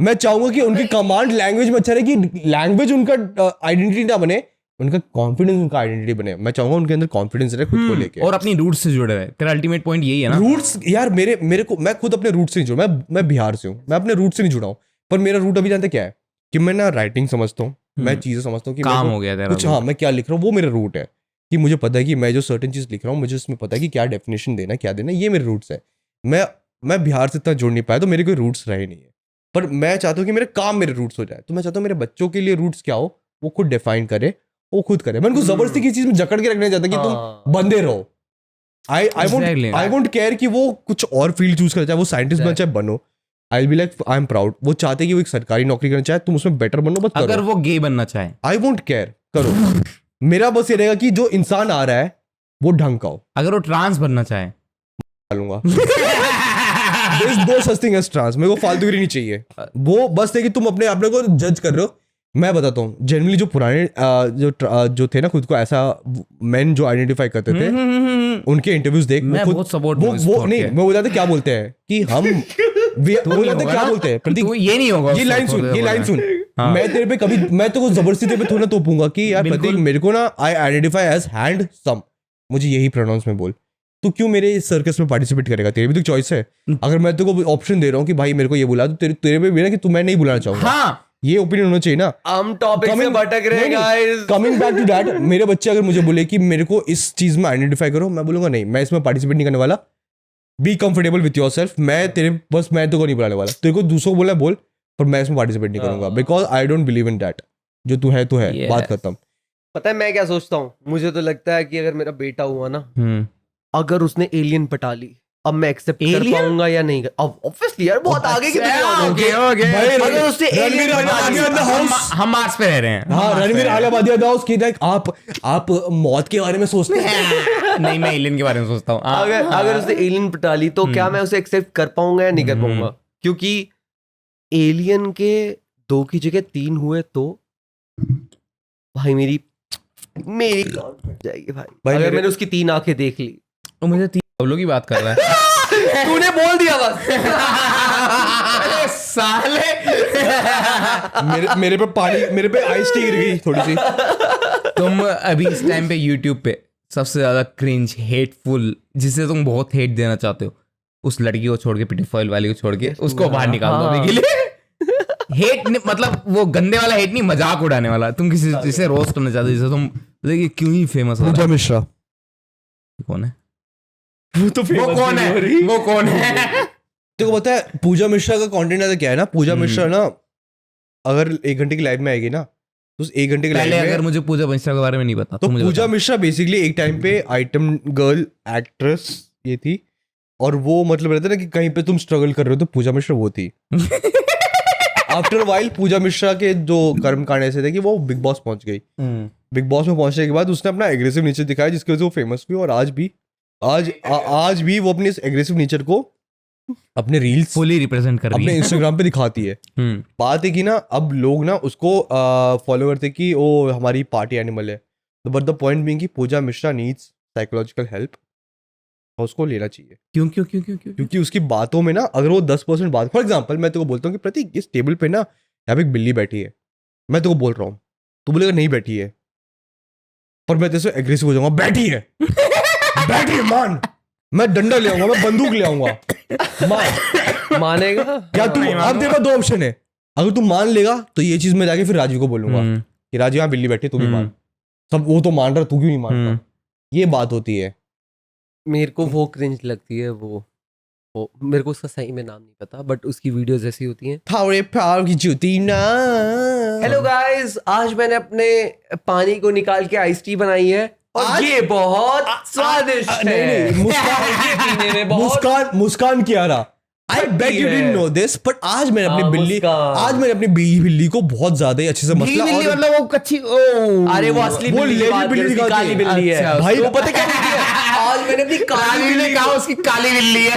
मैं चाहूंगा कि उनकी कमांड लैंग्वेज में अच्छा रहे, कि लैंग्वेज उनका आइडेंटिटी ना बने, उनका कॉन्फिडेंस उनका आइडेंटिटी बने। मैं चाहूंगा उनके अंदर कॉन्फिडेंस रहे खुद को लेके, और अपनी रूट से जुड़े रहे। तेरा अल्टीमेट पॉइंट यही है ना। रूट्स यार मेरे को, मैं खुद अपने रूट से नहीं जुड़ा, मैं बिहार से हूँ, मैं अपने रूट से नहीं जुड़ा हूँ, पर मेरा रूट अभी जानते क्या है कि मैं ना राइटिंग समझता हूँ, मैं चीजें समझता हूँ कि काम हो गया तेरा कुछ, हाँ मैं क्या लिख रहा हूँ वो मेरा रूट है, कि मुझे पता है कि मैं जो सर्टेन चीज लिख रहा हूँ मुझे उसमें पता है कि क्या डेफिनेशन देना क्या देना, ये मेरे रूट्स है। मैं बिहार से इतना जुड़ नहीं पाया तो मेरे कोई रूट्स रहे नहीं है, पर मैं चाहता हूँ कि मेरे काम मेरे रूट्स हो जाए, तो मैं चाहता हूँ मेरे बच्चों के लिए रूट्स क्या हो वो खुद डिफाइन करे, वो खुद करे। मैं उनको जबरदस्ती की चीज में जकड़ के रखना चाहता कि तुम बंदे रहो। आई वोंट केयर कि वो कुछ और फील्ड चूज करे, चाहे वो साइंटिस्ट बने चाहे बनो, I will be like I am proud. वो चाहते कि वो एक सरकारी नौकरी करना चाहे, तुम उसमें बेटर बनो, बस अगर वो गे बनना चाहे, आई वोंट केयर, करो। मेरा बस ये रहेगा कि जो इंसान आ रहा है वो ढंग का हो। अगर वो ट्रांस बनना चाहे, डालूंगा दो सच थिंग एज ट्रांस, मेरे को फालतूगिरी नहीं चाहिए। वो बस है कि तुम अपने आप को जज कर रहे हो। मैं बताता हूँ जनरली जो पुराने जो थे ना खुद को ऐसा मेन जो आइडेंटिफाई करते थे, उनके इंटरव्यूज देख, मैं बहुत सपोर्ट वो नहीं, मैं बताते क्या बोलते हैं कि हम क्या बोलते हैं प्रतीक, ये नहीं होगा। ये लाइन सुन मैं तेरे पे कभी, मैं तो जबरदस्ती तेरे पे थोड़ा तोपूंगा कि यार प्रतीक मेरे को ना I identify as handsome, मुझे यही प्रोनाउंस में बोल, तो क्यों मेरे सर्कस में पार्टिसिपेट करेगा? तेरी भी तो चॉइस है। अगर मैं तेरे को ऑप्शन दे रहा हूँ कि भाई मेरे को ये बुला, तो तेरे पे भी ना कि तू मैं नहीं बुलाना चाहूंगा। हाँ, ये ओपिनियन होना चाहिए ना। हम टॉपिक से भटक रहे हैं guys. Coming back to that, मेरे बच्चे अगर मुझे बोले कि मेरे को इस चीज में आइडेंटिफाई करो, मैं बोलूंगा नहीं, मैं इसमें पार्टिसिपेट नहीं करने वाला। Be comfortable with yourself. मैं तो को नहीं बुलाने वाला, तेरे को दूसरों को बोला बोल, पर मैं इसमें पार्टिसिपेट नहीं करूंगा, because I don't believe in that. जो तू है तो है, बात खत्म। पता है मैं क्या सोचता हूँ? मुझे तो लगता है कि अगर मेरा बेटा हुआ ना, अगर उसने एलियन पटा ली, अब मैं एक्सेप्ट कर पाऊंगा या नहीं? अब ऑब्वियसली यार बहुत आगे की अगर उसने एलियन पटा ली, हम मार्स पे रह रहे हैं। हाँ, रणवीर आलाबादिया दास की आप मौत के बारे में सोचते हैं? नहीं, मैं एलियन के बारे में सोचता हूँ। अगर उसने एलियन पटा ली तो क्या मैं उसे एक्सेप्ट कर पाऊंगा या नहीं कर पाऊंगा? क्योंकि एलियन के 2 की जगह 3 हुए तो भाई मेरी फट जाएगी भाई। अगर मैंने उसकी 3 आंखें देख ली तो मुझे 3 कबलों की बात कर रहा है। तूने बोल दिया बस। साले मेरे पे पानी, मेरे पे आइस टी गिर गई थोड़ी सी। तुम अभी इस टाइम पे यूट्यूब पे सबसे ज्यादा क्रिंज हेटफुल, जिसे तुम बहुत हेट देना चाहते हो, उस लड़की को छोड़ के, पिटीफॉइल वाली को छोड़ के, उसको बाहर निकाल दो अभी के लिए। हेट मतलब वो गंदे वाला हेट नहीं, मजाक उड़ाने वाला। तुम किसी जिसे रोस्ट करना चाहते हो, जैसे तुम देखिए क्यों ही फेमस हो पूजा मिश्रा कौन है वो तो वो कौन है वो कौन है देखो पता है पूजा मिश्रा का कंटेंट ऐसा क्या है ना, पूजा मिश्रा ना अगर 1 घंटे की लाइव में आएगी ना तो उस 1 घंटे की पहले लाइव अगर में मुझे पूजा मिश्रा के बारे में नहीं पता तो मुझे पूजा बता। मिश्रा बेसिकली एक टाइम पे आइटम गर्ल एक्ट्रेस ये थी, और वो मतलब रहता है ना कि कहीं पे तुम स्ट्रगल कर रहे हो तो पूजा मिश्रा वो थी। आफ्टर वाइल पूजा मिश्रा के जो कर्म कांड ऐसे थे कि वो बिग बॉस पहुंच गई। बिग बॉस में पहुंचने के बाद उसने अपना एग्रेसिव नेचर दिखाया जिसकी वजह से वो फेमस हुई, और आज भी वो अपने इस एग्रेसिव नेचर को अपने रील्स फुली रिप्रेजेंट कर रही अपने है। इंस्टाग्राम पे दिखाती है। बात है कि ना अब लोग ना उसको फॉलो करते कि वो हमारी पार्टी एनिमल है, तो बट द पॉइंट बीइंग कि पूजा मिश्रा नीड्स साइकोलॉजिकल हेल्प और उसको लेना चाहिए। क्यों क्यों क्यों क्यों क्यों क्योंकि उसकी बातों में ना अगर वो 10% बात, फॉर एग्जाम्पल मैं तेको बोलता हूँ कि प्रतीक इस टेबल पे ना यहाँ पे एक बिल्ली बैठी है, मैं तेको बोल रहा हूँ, तू बोलेगा नहीं बैठी है, पर मैं तेरे से एग्रेसिव हो जाऊंगा बैठी है बैठी है मान, मैं डंडा ले आऊंगा, मैं बंदूक ले आऊंगा, मान मानेगा क्या तू? अब तेरे पास 2 ऑप्शन है, अगर तू मान लेगा तो ये चीज मैं जाके फिर राजीव को बोलूंगा कि राजीव यहाँ बिल्ली बैठी है, तू भी मान। सब वो तो मान रहा, तू क्यों नहीं मान रहा? ये बात होती है। मेरे को वो क्रिंज लगती है वो मेरे को उसका सही में नाम नहीं पता, बट उसकी वीडियोस ऐसी होती हैं। थावरे प्यार की जूती ना। हेलो गाइस, आज मैंने अपने पानी को निकाल के आइस टी बनाई है और आज? ये बहुत स्वादिष्ट है। नहीं, ये पीने में बहुत मुस्कान क्या रहा? I bet you है। didn't know this, but आज मैंने अपनी हाँ, बिल्ली मुस्कान। आज मैंने अपनी बिल्ली को बहुत ज्यादा ही अच्छे से मसला बिल्ली और मतलब वो कच्ची अरे वो असली वो बिल्ली की लेडी बात बिल्ली कर, उसकी दिखाती काली है। बिल्ली है। अच्छा, भाई तो पता क्या बोलती है? आज मैंने अपनी काली काली बिल्ली ने कहा उसकी काली बिल्ली है।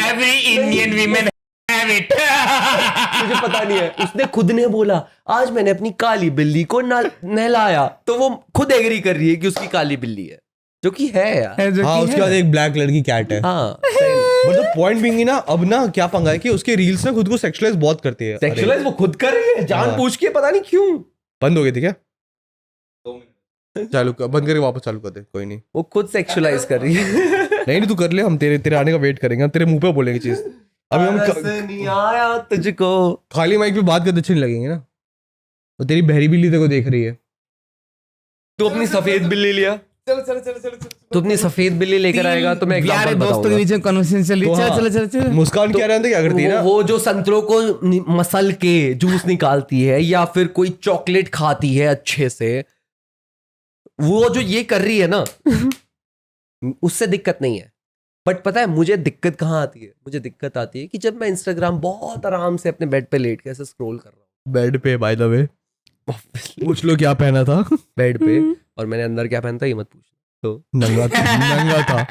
Every Indian women have it. मुझे पता नहीं है, उसने खुद ने बोला आज मैंने अपनी काली बिल्ली को नहलाया, तो वो खुद एग्री कर रही है कि उसकी काली बिल्ली है, जो कि है यार। हाँ उसके बाद एक ब्लैक कलर की कैट है। हाँ बट द पॉइंट बीइंग ना अब ना क्या पंगा है कि उसके रील्स ना खुद को सेक्सुअलाइज बहुत करती है। सेक्सुअलाइज वो खुद कर रही है जान पूछ के, पता नहीं क्यों। बंद हो गई थी क्या? चालू कर, बंद करके वापस चालू कर दे, कोई नहीं। वो खुद सेक्सुअलाइज कर रही है। नहीं तू कर ले, हम तेरे आने का वेट करेंगे, हम तेरे मुंह पे बोलेंगे चीज। अभी हम नहीं आया तुझको। खाली माइक पे बात करते अच्छे नहीं लगेंगे ना। तो तेरी बहरी बिल्ली तेरे को देख रही है। तू अपनी सफेद बिल्ली लिया, तू अपनी सफेद बिल्ली लेकर आएगा तो मैं यार एग्जांपल दोस्तों के बीच में कन्वर्सेशन चल रही है। हाँ। चल मुस्कान क्या रहता है, क्या करती है ना? वो जो संतरों को मसल के जूस निकालती है या फिर कोई चॉकलेट खाती है अच्छे से, वो जो ये कर रही है ना उससे दिक्कत नहीं है। बट पता है मुझे दिक्कत कहाँ आती है? मुझे दिक्कत आती है कि जब मैं इंस्टाग्राम बहुत आराम से अपने बेड पे लेट के ऐसे स्क्रॉल कर रहा हूँ, बेड पे बाय द वे पूछ लो क्या पहना था। बेड पे, और मैंने अंदर क्या पहना था ये मत पूछना। तो नंगा था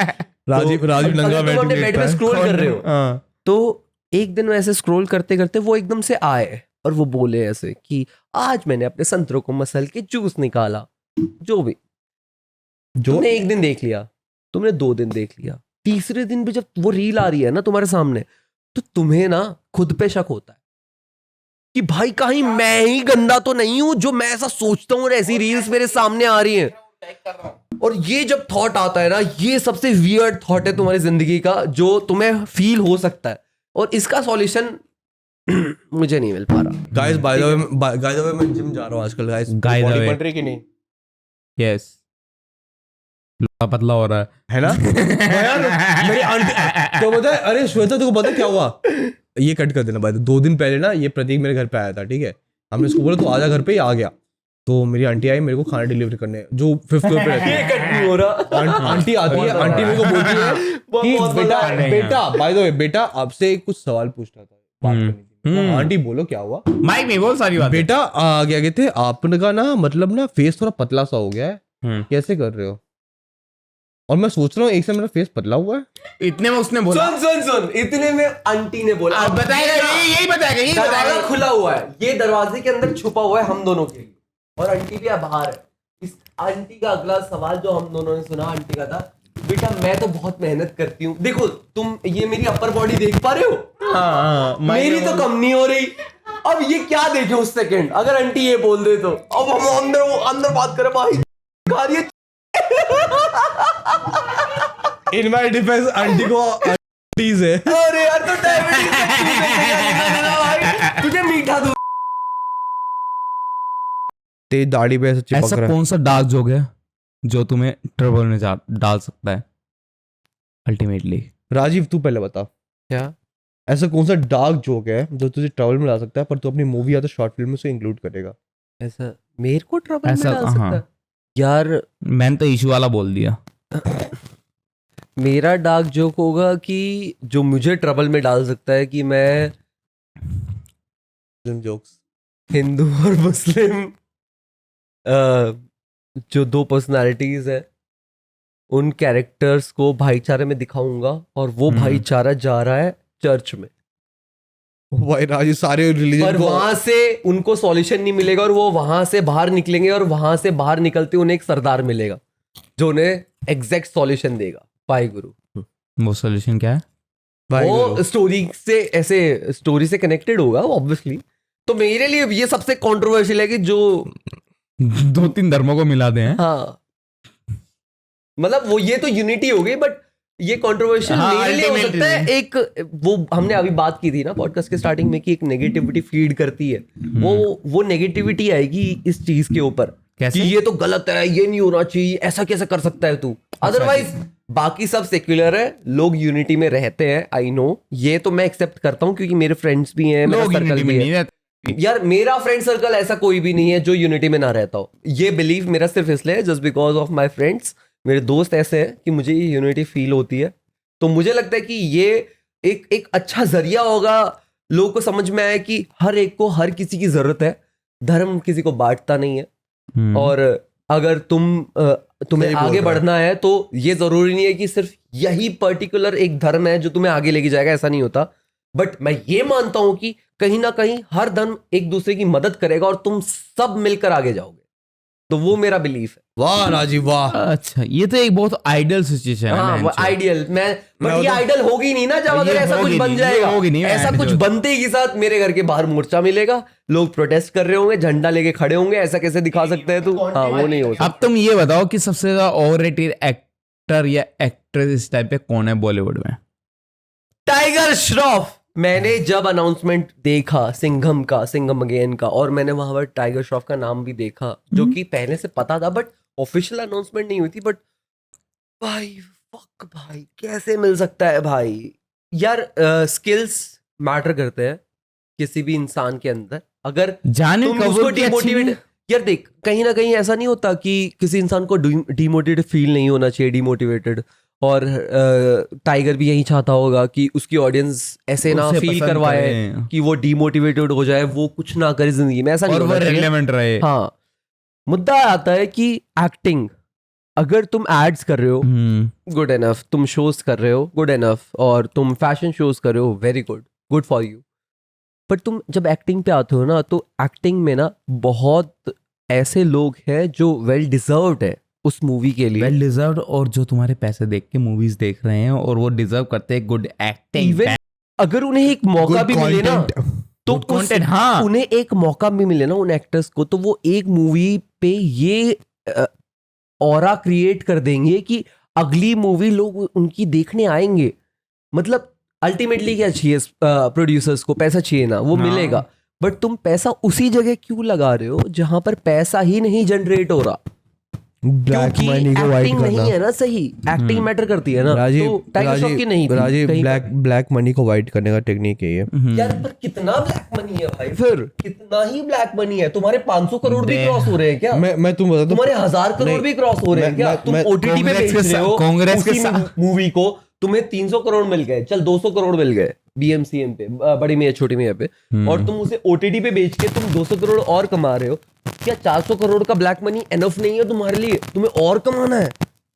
राजीव अगर नंगा तुम अपने बेड पे स्क्रॉल कर रहे हो, हाँ। तो एक दिन वैसे स्क्रॉल करते करते वो एकदम से आए और वो बोले ऐसे कि आज मैंने अपने संतरों को मसल के जूस निकाला। जो भी तुमने एक दिन देख लिया, तुमने 2 दिन देख लिया, तीसरे दिन भी जब वो रील आ रही है ना तुम्हारे सामने, तो तुम्हें ना खुद पे शक होता है कि भाई कहीं मैं ही गंदा तो नहीं हूं जो मैं ऐसा सोचता हूं और ऐसी रील्स मेरे सामने आ रही हैं। और ये जब थॉट आता है ना, ये सबसे वियर्ड थॉट है तुम्हारी जिंदगी का जो तुम्हें फील हो सकता है, और इसका सॉल्यूशन मुझे नहीं मिल पा रहा। गाइस बाय द वे मैं जिम जा रहा हूं आजकल गाइस। By the way. बन रही कि नहीं यस पतला हो रहा है ना? मेरी आंटी तो पता है, अरे श्वेता तुमको पता है क्या हुआ? ये कट कर देना भाई। 2 दिन पहले ना ये प्रतीक मेरे घर पे आया था, ठीक है? हमने इसको बोला तो आजा घर पे, ही आ गया। तो मेरी आंटी आई मेरे को खाना डिलीवरी करने, जो 5th फ्लोर पे रहती है। कट नहीं हो रहा। आंटी आती है, आंटी मेरे को बोलती है कि बेटा बाय द वे बेटा आपसे कुछ सवाल पूछना था, बात करनी थी। आंटी बोलो क्या हुआ? माइक में बोल सारी बात। बेटा क्या कहते हैं आपका ना मतलब ना फेस थोड़ा पतला सा हो गया है, कैसे कर रहे हो? और मैं सोच रहा हूँ एक से मेरा फेस पतला हुआ है। इतने में उसने बोला सुन इतने में आंटी ने बोला, अब बताएगा यही बताएगा दरवाजा खुला हुआ है, ये दरवाजे के अंदर छुपा हुआ है हम दोनों के लिए, और आंटी भी बाहर है। इस आंटी का अगला सवाल जो हम दोनों ने सुना आंटी का था, बेटा मैं तो बहुत मेहनत करती हूँ, देखो तुम ये मेरी अपर बॉडी देख पा रहे हो, मेरी तो कम नहीं हो रही। अब ये क्या देखे उस सेकंड, अगर आंटी ये बोल दे तो अब हम अंदर बात करें भाई खा रही है। इन माय डिफेंस आंटी को है। अरे यार तो डायबिटीज भाई तुझे मीठा दूध तेज दाढ़ी पे ऐसे चिपक ऐसा रहा है। कौन सा डार्क जोक है जो तुम्हें ट्रबल में डाल सकता है अल्टीमेटली? राजीव तू पहले बता, क्या ऐसा कौन सा डार्क जोक है जो तुझे ट्रबल में ला सकता है पर तू अपनी मूवी या तो शॉर्ट फिल्म में से इंक्लूड करेगा? ऐसा मेरे को ट्रबल में ऐसा डाल सकता हाँ, है यार? मैंने तो इशू वाला बोल दिया। मेरा डार्क जोक होगा कि जो मुझे ट्रबल में डाल सकता है कि मैं जोक्स हिंदू और मुस्लिम जो दो पर्सनालिटीज है उन कैरेक्टर्स को भाईचारे में दिखाऊंगा और वो भाईचारा जा रहा है चर्च में, भाई राजीव सारे पर रिलीजन को वहां से उनको सॉल्यूशन नहीं मिलेगा और वो वहां से बाहर निकलेंगे और वहां से बाहर निकलते उन्हें एक सरदार मिलेगा जो उन्हें एग्जैक्ट सॉल्यूशन देगा। भाई गुरु वो सोल्यूशन क्या है? भाई वो स्टोरी से ऐसे स्टोरी से कनेक्टेड होगा ऑब्वियसली। तो मेरे लिए ये सबसे कंट्रोवर्शियल है कि जो 2-3 धर्मों को मिला दें। हाँ मतलब वो ये तो यूनिटी हो गई, बट ये कंट्रोवर्शियल हाँ, मेरे लिए हो ultimately। सकता है एक वो हमने अभी बात की थी ना पॉडकास्ट के स्टार्टिंग में कि एक नेगेटिविटी फीड करती है, वो नेगेटिविटी आएगी इस चीज के ऊपर कि कैसे? ये तो गलत है, ये नहीं होना चाहिए, ऐसा कैसे कर सकता है तू, अदरवाइज बाकी सब सेक्युलर है, लोग यूनिटी में रहते हैं। आई नो, ये तो मैं एक्सेप्ट करता हूँ क्योंकि मेरे फ्रेंड्स भी हैं, मेरा लोग सर्कल unity में भी नहीं है। रहते। यार मेरा फ्रेंड सर्कल ऐसा कोई भी नहीं है जो यूनिटी में ना रहता हो। ये बिलीव मेरा सिर्फ इसलिए है just because of my friends, मेरे दोस्त ऐसे हैं कि मुझे ये यूनिटी फील होती है। तो मुझे लगता है कि ये एक अच्छा जरिया होगा लोगों को समझ में आए कि हर एक को हर किसी की जरूरत है, धर्म किसी को बांटता नहीं है। और अगर तुम्हें सही बोल आगे रहा है। बढ़ना है तो ये जरूरी नहीं है कि सिर्फ यही पर्टिकुलर एक धर्म है जो तुम्हें आगे लेके जाएगा, ऐसा नहीं होता। बट मैं ये मानता हूं कि कहीं ना कहीं हर धर्म एक दूसरे की मदद करेगा और तुम सब मिलकर आगे जाओगे। तो वो मेरा बिलीफ है। वाह राजीव वाह। अच्छा, ये तो एक बहुत आइडियल सिचुएशन है। हाँ, वो आइडियल बट ये तो- आइडियल होगी नहीं ना जब अगर ये ऐसा कुछ होगी बन नहीं, जाएगा। ये होगी नहीं, ऐसा मैं कुछ जो- बनते ही के साथ मेरे घर के बाहर मोर्चा मिलेगा, लोग प्रोटेस्ट कर रहे होंगे, झंडा लेके खड़े होंगे, ऐसा कैसे दिखा सकते हैं तू? हाँ, वो नहीं हो सकता। अब तुम ये बताओ कि सबसे ज्यादा ओवररेटेड एक्टर या एक्ट्रेस इस टाइप पे कौन है बॉलीवुड में? टाइगर श्रॉफ। मैंने जब अनाउंसमेंट देखा सिंघम अगेन का, और मैंने वहां पर टाइगर श्रॉफ का नाम भी देखा जो कि पहले से पता था बट ऑफिशियल अनाउंसमेंट नहीं हुई थी। बट भाई फक भाई, कैसे मिल सकता है भाई? यार स्किल्स मैटर करते हैं किसी भी इंसान के अंदर। अगर जाने तुम उसको डिमोटिवेट, यार देख कहीं ना कहीं ऐसा नहीं होता कि किसी इंसान को डिमोटिवेटेड फील नहीं होना चाहिए, डिमोटिवेटेड। और टाइगर भी यही चाहता होगा कि उसकी ऑडियंस ऐसे ना उसे फील पसंद करवाए करे। कि वो डिमोटिवेटेड हो जाए, वो कुछ ना करे जिंदगी में, ऐसा नहीं और वो होना चाहिए। रिलेवेंट रहे। हाँ, मुद्दा आता है कि एक्टिंग, अगर तुम एड्स कर रहे हो गुड एनफ, तुम शोज कर रहे हो गुड एनफ, और तुम फैशन शोज कर रहे हो very good for you. But तुम जब एक्टिंग पे आते हो ना, तो एक्टिंग में ना बहुत ऐसे लोग हैं जो वेल डिजर्व्ड है उस मूवी के लिए। वेल डिजर्व्ड, और जो तुम्हारे पैसे देख के मूवीज देख रहे हैं और वो डिजर्व करते हैं गुड एक्टिंग। इवन अगर उन्हें एक मौका भी मिले ना, तो Good content, हाँ। उन्हें एक मौका भी मिले ना उन एक्टर्स को, तो वो एक मूवी पे ये ऑरा क्रिएट कर देंगे कि अगली मूवी लोग उनकी देखने आएंगे। मतलब अल्टीमेटली क्या चाहिए प्रोड्यूसर्स को? पैसा चाहिए ना, वो हाँ। मिलेगा। बट तुम पैसा उसी जगह क्यों लगा रहे हो जहां पर पैसा ही नहीं जनरेट हो रहा? ब्लैक क्योंकि मनी को वाइट एक्टिंग नहीं करना। है ना सही, एक्टिंग मैटर करती है ना। राजीव तो टाइगर श्रॉफ की नहीं थी, राजीव कहीं ब्लैक मनी को वाइट करने का टेक्निक है ये। यार पर कितना ब्लैक मनी है भाई? फिर कितना ही ब्लैक मनी है? तुम्हारे 500 करोड़ भी दे- क्रॉस हो रहे हैं क्या? मैं तुम बता दूं, तुम्हारे 1000 करोड़ नहीं, भी क्रॉस हो रहे हैं क्या? तुम मैं- ओटीटी पे कांग्रेस बेच के रहे हो कांग्रेस के उसी मूवी को, तुम्हें 300 करोड़ मिल गए, चल 200 करोड़ मिल गए बीएमसीएम पे, बड़ी मियां छोटी मियां पे, और तुम उसे ओटीटी पे बेच के तुम 200 करोड़ और कमा रहे हो। क्या 400 करोड़ का ब्लैक मनी एनफ नहीं है तुम्हारे लिए? तुम्हें और कमाना है,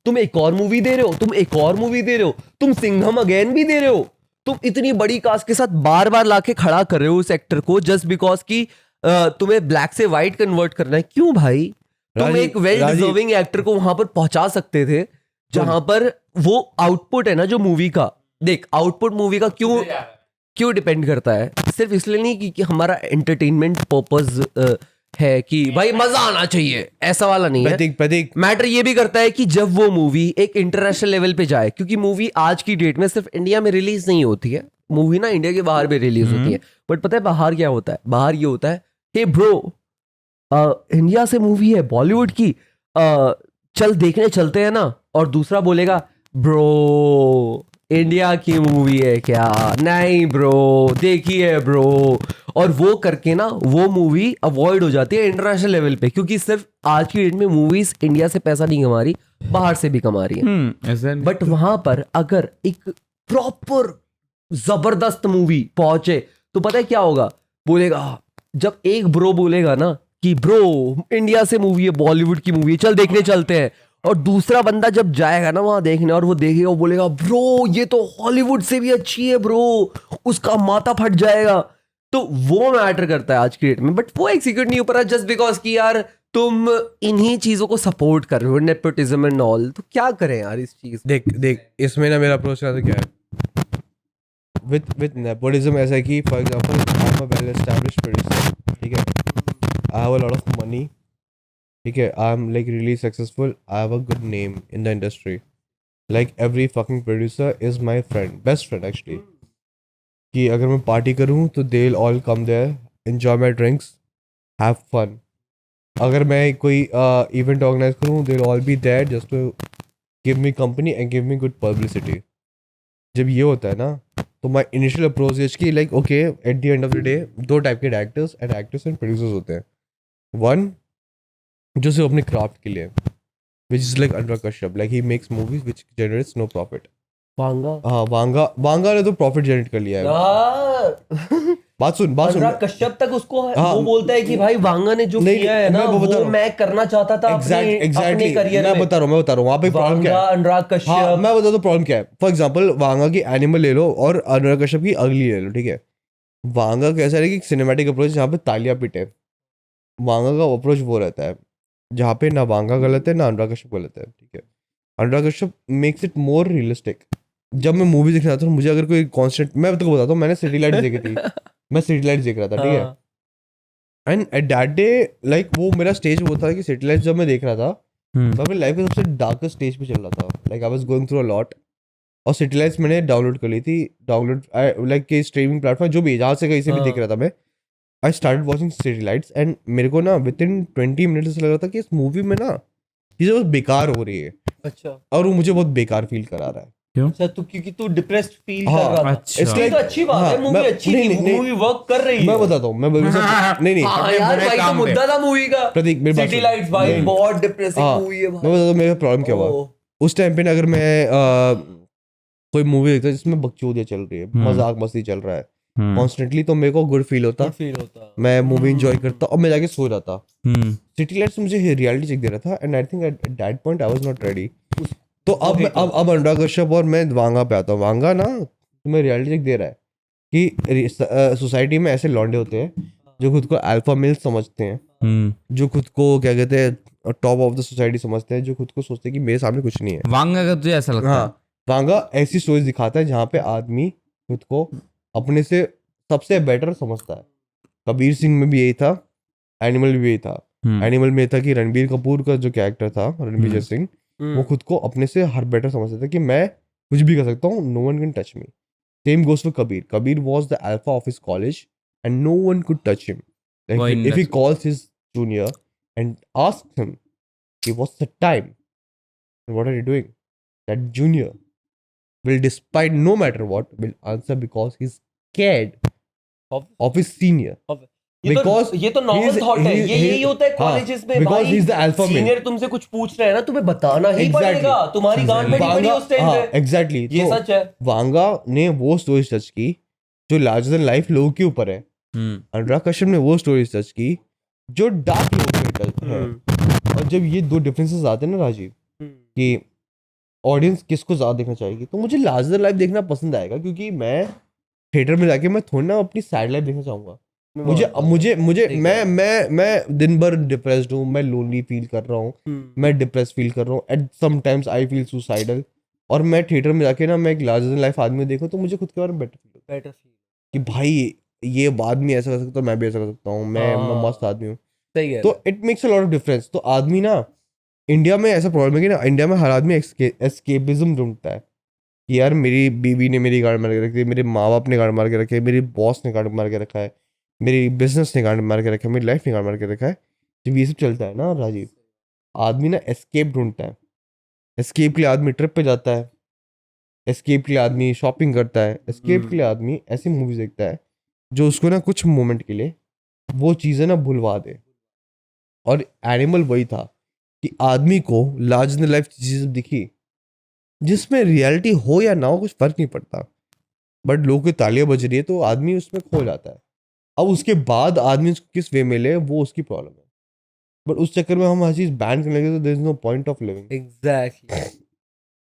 तुम एक और मूवी दे रहे हो, तुम एक और मूवी दे रहे हो, तुम सिंघम अगेन भी दे रहे हो। तुम इतनी बड़ी कास्ट के साथ बार बार लाके खड़ा कर रहे हो उस एक्टर को जस्ट बिकॉज कि तुम्हें ब्लैक से व्हाइट कन्वर्ट करना है। क्यों भाई? तुम राजीव- एक वेल डिजर्विंग एक्टर को वहां पर पहुंचा सकते थे जहां पर वो आउटपुट है ना जो मूवी का। देख आउटपुट मूवी का क्यों डिपेंड करता है, सिर्फ इसलिए नहीं कि हमारा एंटरटेनमेंट पर्पस है कि भाई मजा आना चाहिए, ऐसा वाला नहीं है। प्रतीक मैटर ये भी करता है कि जब वो मूवी एक इंटरनेशनल लेवल पे जाए, क्योंकि मूवी आज की डेट में सिर्फ इंडिया में रिलीज नहीं होती है, मूवी ना इंडिया के बाहर भी रिलीज होती है। बट पता है बाहर क्या होता है? बाहर ये होता है, हे ब्रो इंडिया से मूवी है बॉलीवुड की, चल देखने चलते हैं ना, और दूसरा बोलेगा ब्रो इंडिया की मूवी है क्या, नहीं ब्रो देखिए ब्रो, और वो करके ना वो मूवी अवॉइड हो जाती है इंटरनेशनल लेवल पे, क्योंकि सिर्फ आज की डेट में मूवीज इंडिया से पैसा नहीं कमा रही, बाहर से भी कमा रही है। ऐसा बट वहां पर अगर एक प्रॉपर जबरदस्त मूवी पहुंचे तो पता है क्या होगा, बोलेगा, जब एक ब्रो बोलेगा ना कि ब्रो इंडिया से मूवी है, बॉलीवुड की मूवी है, चल देखने चलते हैं, और दूसरा बंदा जब जाएगा ना वहां देखने और वो देखेगा, वो बोलेगा ब्रो ये तो हॉलीवुड से भी अच्छी है ब्रो, उसका माथा फट जाएगा। तो वो मैटर करता है आज की डेट में, बट वो एग्जीक्यूट नहीं हो पा रहा जस्ट बिकॉज कि यार तुम इन्हीं चीजों को सपोर्ट कर रहे हो, नेपोटिज्म एंड ऑल। तो क्या करें यार इस चीज। देख इसमें ना मेरा अप्रोच क्या है विद नेपोटिज्म, ऐसा है कि for example I am a well established producer, ठीक है, I have a lot of money, ठीक है, I am like really successful, I have a good name in the industry, like every fucking producer is my friend, best friend actually, कि अगर मैं party करूँ तो they will all come there, enjoy my drinks, have fun. अगर मैं कोई event organize करूँ they will all B there just to give me company and give me good publicity. जब ये होता है ना तो माई इनिशियल अप्रोच इज कि like okay at the end of the day दो टाइप के डायरेक्टर्स एंड प्रोड्यूसर्स होते हैं। वन जो सिर्फ अपने क्राफ्ट के लिए, which is like Anurag Kashyap, like he makes movies which generates no profit. Vanga हाँ वांगा ने तो प्रॉफिट जनरेट कर लिया है। यार बात सुन अनुराग कश्यप तक उसको हाँ, वो बोलता है कि भाई वांगा ने जो नहीं, किया है ना मैं बता रहा वो हूँ। मैं करना चाहता था अपने करियर मैं में। बता रहा हूँ वहाँ पे प्रॉब्लम क्या वांगा है। अनुराग हाँ कश्यप मैं बता दूँ प्रॉब्लम क्या है। फॉर एग्जाम्पल वांगा की एनिमल ले लो और अनुराग कश्यप की अगली ले लो, ठीक है। वांगा कैसा है कि सिनेमैटिक अप्रोच जहाँ पे तालियां पिटे, वांगा का अप्रोच वो रहता है जहाँ पे ना वांगा गलत है ना अनुराग कश्यप गलत है, ठीक है। Anurag Kashyap makes it more realistic. जब मैं मूवी देखना था मुझे अगर कोई कॉन्स्टेंट, मैं तो बताता हूँ, मैंने सिटी लाइट्स देखी थी, मैं सिटी लाइट्स देख रहा था, ठीक है। हाँ, and at that day like वो मेरा स्टेज वो था कि सिटी लाइट्स जब मैं देख रहा था मैं अपनी लाइफ के सबसे डार्केस्ट स्टेज पे चल रहा था, like I was going through a lot. और सिटी लाइट्स मैंने डाउनलोड कर ली थी, डाउनलोड लाइक के स्ट्रीमिंग प्लेटफॉर्म जो भी है, जहाँ से कहीं से भी हाँ। देख रहा था मैं। I started watching city lights and मेरे को ना विद इन 20 मिनट्स से लग रहा था कि इस मूवी में ना चीज़ें बहुत बेकार हो रही है, अच्छा और वो मुझे बहुत बेकार फील करा रहा है। अच्छा तू क्योंकि तू डिप्रेस्ड फील हाँ, कर रहा था। अच्छा। इसलिए तो अच्छी बात है, हाँ, मूवी मैं- अच्छी नहीं, थी, नहीं, नहीं। मूवी वर्क कर रही है। मैं बताता हूँ नहीं नहीं हाँ यार भाई तो मुद्दा था मूवी का, प्रतीक मेरी बात सिटी सुन। लाइट्स भाई नहीं। बहुत डिप्रेसिंग हाँ, मूवी है मैं भाई। बताता हूँ मेरा प्रॉब्लम क्या हुआ। ओह, उस टाइम पे ना अगर मैं कोई मूवी देखता जिसमें बकचोदियाँ चल रही है, मजाक मस्ती चल रहा है कॉन्स्टेंटली, तो मेरे को गुड फील होता, good feel होता। मैं मूवी इंजॉय करता और मैं जाके सो जाता। हम्म सिटी लाइट्स मुझे रियलिटी चेक दे रहा था and I think at that point I was not ready. तो अब अनुराग कश्यप और मैं वांगा पे आता हूँ। वांगा ना तुम्हें रियलिटी चेक दे रहा है कि सोसाइटी में ऐसे लौंडे होते हैं जो खुद को अल्फा मेल समझते हैं, जो खुद को क्या कहते हैं टॉप ऑफ द सोसाइटी समझते हैं, जो खुद को सोचते हैं कि मेरे सामने कुछ नहीं है। वांगा का तुझे ऐसा लगता है? हाँ, वांगा ऐसी स्टोरीज दिखाता है जहाँ पे आदमी खुद को अपने से सबसे बेटर समझता है। कबीर सिंह में भी यही था, एनिमल में भी यही था। एनिमल में था कि रणबीर कपूर का जो कैरेक्टर था रणबीर सिंह, वो खुद को अपने से हर बेटर समझता था कि मैं कुछ भी कर सकता हूँ, no one can touch me. Same goes for Kabir. Kabir was the alpha of his college and no one could touch him. Why Like if he that's- calls his junior and asks him, "Hey, what's the time? And what are you doing?" That junior will, despite no matter what, will answer because he's scared of his senior. Because ये तो normal he's- thought है, he- ये he- यही होता है हाँ, colleges में because भाई। he's the alpha male. Senior तुमसे कुछ पूछ रहे हैं ना, तुम्हें बताना ही Exactly. पड़ेगा, तुम्हारी गांड में नहीं पड़ी उस टाइम हाँ, पे। exactly. ये तो सच है। वांगा ने वो स्टोरी टच की जो लार्जर देन लाइफ लोगों के ऊपर है। अनुराग कश्यप ने वो स्टोरी टच की जो डार्क लोगों पे टच है। और जब ये दो डिफरेंसेस आते हैं ना राजीव, कि ऑडियंस किसको ज़्यादा देखना चाहेगी, तो मुझे लार्जर लाइफ देखना पसंद आएगा, क्योंकि मैं थिएटर में जाके मैं थोड़ी ना अपनी सैड लाइफ देखना चाहूँगा। मैं दिन भर डिप्रेस्ड हूँ, मैं लोनली फील कर रहा हूँ, मैं डिप्रेस फील कर रहा हूँ, eight sometimes I feel suicidal, और मैं थिएटर में जाके ना मैं एक लार्जर देन लाइफ आदमी देखूँ तो मुझे खुद के बारे में बेटर फील होता है कि भाई ये आदमी ऐसा कर सकता है, मैं भी ऐसा कर सकता हूँ, मैं मस्त आदमी हूँ। सही है। तो it makes a lot of difference. तो आदमी ना, इंडिया में ऐसा प्रॉब्लम है कि ना इंडिया में हर आदमी एस्केपिज्म ढूंढता है कि यार मेरी बीवी ने मेरी गाड़ मार के रखी है, मेरे माँ बाप ने गाड़ मार के रखे है, मेरी बॉस ने गाड़ मार के रखा है, मेरी बिजनेस ने गाड़ मार के रखा है, मेरी लाइफ ने गाड़ मार के रखा है, जब ये सब चलता है ना राजीव, आदमी ना एस्केप ढूंढता है। एस्केप के लिए आदमी ट्रिप पे जाता है, एस्केप के लिए आदमी शॉपिंग करता है, एस्केप के लिए आदमी ऐसी मूवीज देखता है जो उसको ना कुछ मोमेंट के लिए वो चीज़ें ना भुलवा दे। और एनिमल वही था कि आदमी को लार्ज इन लाइफ चीज़ें दिखी जिसमें रियलिटी हो या ना हो कुछ फर्क नहीं पड़ता, बट लोगों की तालियां बज रही है तो आदमी उसमें खो जाता है। अब उसके बाद आदमी उसको किस वे में ले वो उसकी प्रॉब्लम है, बट उस चक्कर में हम हर चीज बैन करने लगे तो there is no point of living. Exactly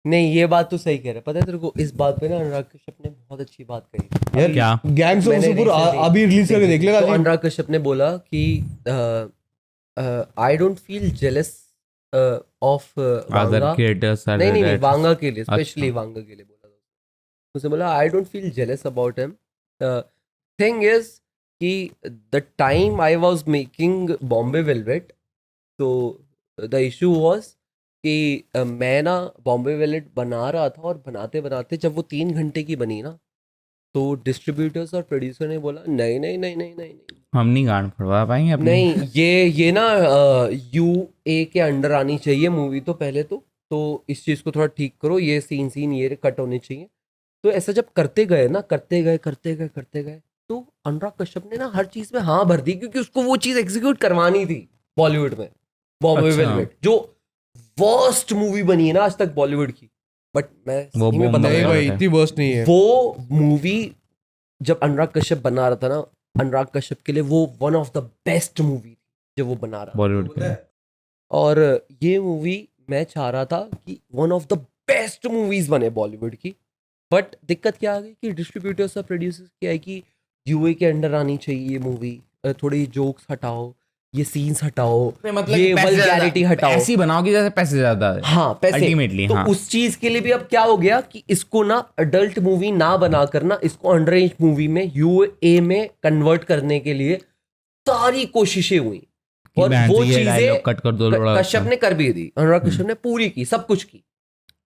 नहीं, ये बात तो सही कह रहा है। पता है तेरे को, इस बात पे ना अनुराग कश्यप ने बहुत अच्छी बात कही। यार क्या? गैंग्स ऑफ मैंने वासेपुर recently- अभी रिलीज करके देख लेगा तो जी। अनुराग कश्यप ने बोला कि I don't feel jealous of other Vanga. Creators are नहीं वांगा के लिए, अच्छा। स्पेशली वांगा के लिए बोला था। उसने बोला I don't feel jealous about him. Thing is कि the time I was making Bombay Velvet, तो द इशू वाज कि मैं ना बॉम्बे वेलवेट बना रहा था, और बनाते बनाते जब वो 3 घंटे की बनी ना, तो डिस्ट्रीब्यूटर्स और प्रोड्यूसर ने बोला नहीं नहीं नहीं नहीं नहीं नहीं हम नहीं गांड फड़वा पाएंगे अपनी। नहीं, ये ना UA के अंडर आनी चाहिए मूवी तो पहले तो इस चीज़ को थोड़ा ठीक करो, ये सीन ये कट होने चाहिए। तो ऐसा जब करते गए तो अनुराग कश्यप ने ना हर चीज़ में हाँ भर दी, क्योंकि उसको वो चीज़ एग्जीक्यूट करवानी थी बॉलीवुड में। बॉम्बे अच्छा। वेलवेट जो वर्स्ट मूवी बनी है ना आज तक बॉलीवुड की, बट मैं वो सही में bomb बता नहीं रहा हूँ, भाई इतनी वर्स्ट नहीं है। वो मूवी जब अनुराग कश्यप बना रहा था ना, अनुराग कश्यप के लिए वो one of the best movie थी जब वो बना रहा था। बॉलीवुड के। और ये मूवी मैं चाह रहा था कि one of the best movies बने बॉलीवुड की, बट दिक्कत क्या आ गई कि डिस्ट्रीब्यूटर्स और प्रोड्यूसर्स क्या है कि UA के अंडर आनी चाहिए ये मूवी, थोड़ी जोक्स हटाओ, ये सीन्स हटाओ, ये वल्गैरिटी हटाओ, ऐसी बनाओ कि जैसे पैसे ज्यादा है। हाँ पैसे Ultimately, तो हाँ। उस चीज के लिए भी अब क्या हो गया कि इसको ना अडल्ट मूवी ना बनाकर ना इसको अंडर एज मूवी में UA में कन्वर्ट करने के लिए सारी कोशिशें हुई, और वो चीजें कट कर दो थोड़ा। कश्यप ने कर भी दी। अनुराग कश्यप ने पूरी की, सब कुछ की।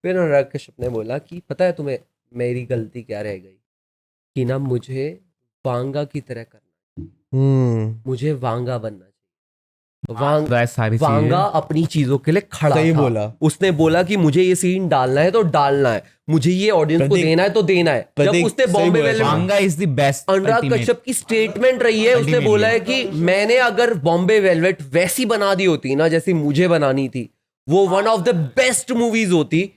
फिर अनुराग कश्यप ने बोला कि पता है तुम्हें मेरी गलती क्या रह गई, कि ना मुझे वांगा की तरह करना, मुझे वांगा बनना चाहिए। सारी वांगा अपनी चीजों के लिए खड़ा सही था। बोला। उसने बोला कि मुझे ये सीन डालना है तो डालना है, मुझे ये ऑडियंस को प्रतीक- देना है तो देना है। जब प्रतीक, उसने सही बॉम्बे बोला। Velvet, Vanga is the best. Anurag Kashyap की स्टेटमेंट रही है, उसने Ultimately. बोला है कि मैंने अगर बॉम्बे वेलवेट वैसी बना दी होती ना जैसी मुझे बनानी थी, वो one of the best movies होती।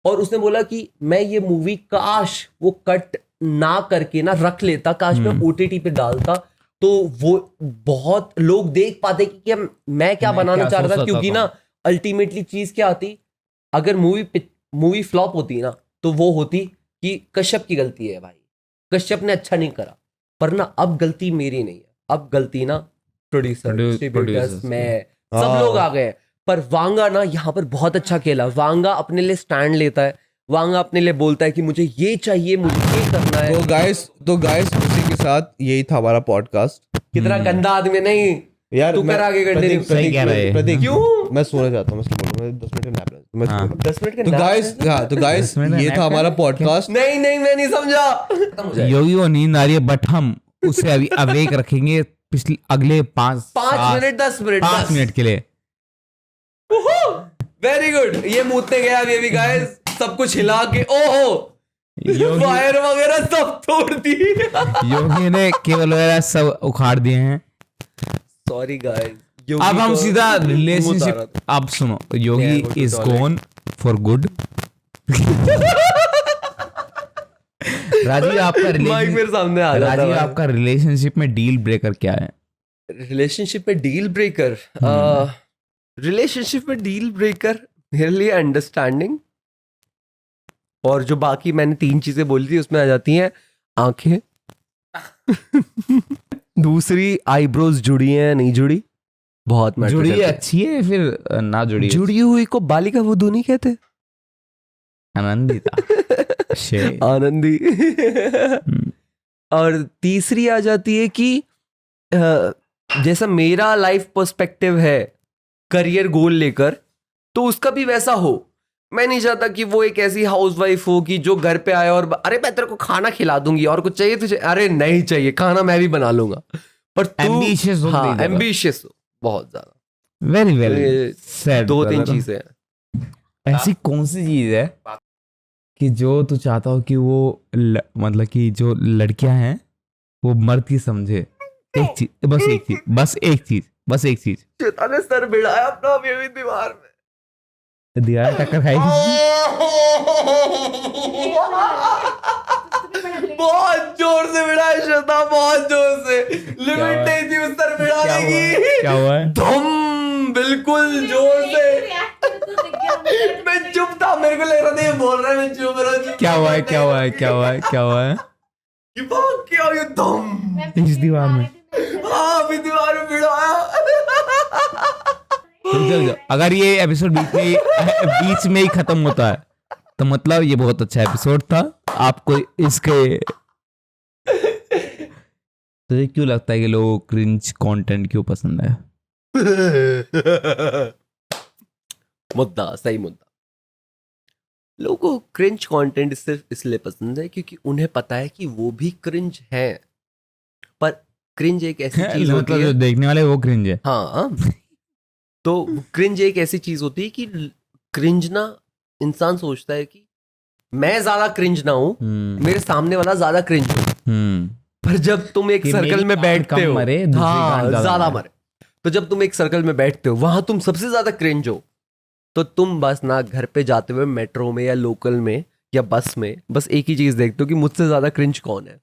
और उसने बोला कि मैं ये मूवी काश वो कट ना करके ना रख लेता, काश मैं OTT पे डालता, तो वो बहुत लोग देख पाते कि मैं क्या मैं बनाना क्या चाह रहा था। सोचता क्योंकि था। ना अल्टीमेटली चीज क्या आती, अगर मूवी फ्लॉप होती ना तो वो होती कि कश्यप की गलती है, भाई कश्यप ने अच्छा नहीं करा। पर ना अब गलती मेरी नहीं है, अब गलती ना प्रोड्यूसर, डिस्ट्रीब्यूटर्स, producers मैं, सब हाँ। लोग आ गए। पर वांगा ना यहाँ पर बहुत अच्छा खेला। वांगा अपने लिए स्टैंड लेता है, वांगा अपने लिए बोलता है कि मुझे ये चाहिए, मुझे ये करना है। तो गाइस उसी के साथ यही था हमारा पॉडकास्ट। कितना गंदा आदमी नहीं यार तू कर आगे continue। सही कह रहे हैं। प्रतीक क्यों? मैं सोना चाहता हूँ, मैं 10 मिनट का नैप लेता हूँ, मैं हाँ। सोऊंगा। 10 मिनट का तो nap गाइस है? हाँ तो गाइस 10 मिनट ये nap था हमारा है? पॉडकास्ट। नहीं मैं नहीं समझा। योगी को नींद आ रही है, बट हम उसे अभी अवेक रखेंगे पिछले अगले 5 मिनट 10 मिनट 5 मिनट के लिए। Very good. ये मूतने गया अभी अभी गाइस, सब कुछ हिला के ओहो योगी वायर वगैरह सब तोड़ दी। योगी ने केबल वगैरह सब उखाड़ दिए हैं। Sorry guys. अब हम सीधा रिलेशनशिप, अब सुनो, Yogi go to is toilet. Gone for good. Rajiv आपका माइक मेरे सामने आ जाता राजीव है। आपका रिलेशनशिप में डील ब्रेकर क्या है? रिलेशनशिप में डील ब्रेकर, रिलेशनशिप में डील ब्रेकर मेरे लिए अंडरस्टैंडिंग, और जो बाकी मैंने 3 चीजें बोली थी उसमें आ जाती हैं आंखें। दूसरी आईब्रोज जुड़ी हैं नहीं जुड़ी, बहुत मैटर जुड़ी करती है। अच्छी है फिर ना जुड़ी जुड़ी हुई को बालिका वधू नहीं कहते, आनंदिता शे। आनंदी। और तीसरी आ जाती है कि जैसा मेरा लाइफ पर्सपेक्टिव है करियर गोल लेकर, तो उसका भी वैसा हो। मैं नहीं चाहता कि वो एक ऐसी हाउसवाइफ हो कि जो घर पे आए और अरे मैं तेरे को खाना खिला दूंगी और कुछ चाहिए तुझे, अरे नहीं चाहिए, खाना मैं भी बना लूंगा। पर तू Ambitious हो हाँ नहीं ज्यादा। एम्बिशियस हो बहुत ज्यादा। वेरी ये वेरी सैड। 2-3 चीजें हैं। ऐसी कौन सी चीज है कि जो तू चाहता हो कि वो मतलब कि जो लड़कियां हैं वो मर्द की समझे? एक चीज, बस एक चीज, बस एक चीज, बस एक चीज। श्वेता ने सर भिड़ाया अपना अभी अभी दीवार में। दीवार टक्कर खाएगी। बहुत जोर से भिड़ाया श्वेता, बहुत जोर से। लिमिट नहीं थी उस सर भिड़ाने की। क्या हुआ है? धम, बिल्कुल जोर से। मैं चुप था, मेरे को लग रहा था ये बोल रहा है, मैं चुप रहा। क्या हुआ है? क्या हुआ है? क्या हुआ है? क्या हुआ है? ये बहुत क्या ये धम। इस दीवार में? हाँ, अभी दीवार में भिड़ाया। अगर ये एपिसोड बीच में ही खत्म होता है तो मतलब ये बहुत अच्छा एपिसोड था। आपको इसके तुझे क्यों लगता है कि लोगों को क्रिंज कंटेंट क्यों पसंद है? मुद्दा, सही मुद्दा। लोगों को क्रिंज कंटेंट सिर्फ इसलिए पसंद है क्योंकि उन्हें पता है कि वो भी क्रिंज है। पर क्रिंज एक ऐसी चीज होती मतलब है, जो देखने वाले वो क्रिंज है। हाँ, तो क्रिंज एक ऐसी चीज होती है कि क्रिंज ना, इंसान सोचता है कि मैं ज्यादा क्रिंज ना हूं, मेरे सामने वाला ज्यादा क्रिंज हो। पर जब तुम एक कि सर्कल मेरी में गांड बैठते कम हो, मरे, दूसरी हाँ, गांड ज्यादा मरे, तो जब तुम एक सर्कल में बैठते हो वहां तुम सबसे ज्यादा क्रिंज हो, तो तुम बस ना घर पे जाते हुए मेट्रो में या लोकल में या बस में बस एक ही चीज देखते हो कि मुझसे ज्यादा क्रिंज कौन है।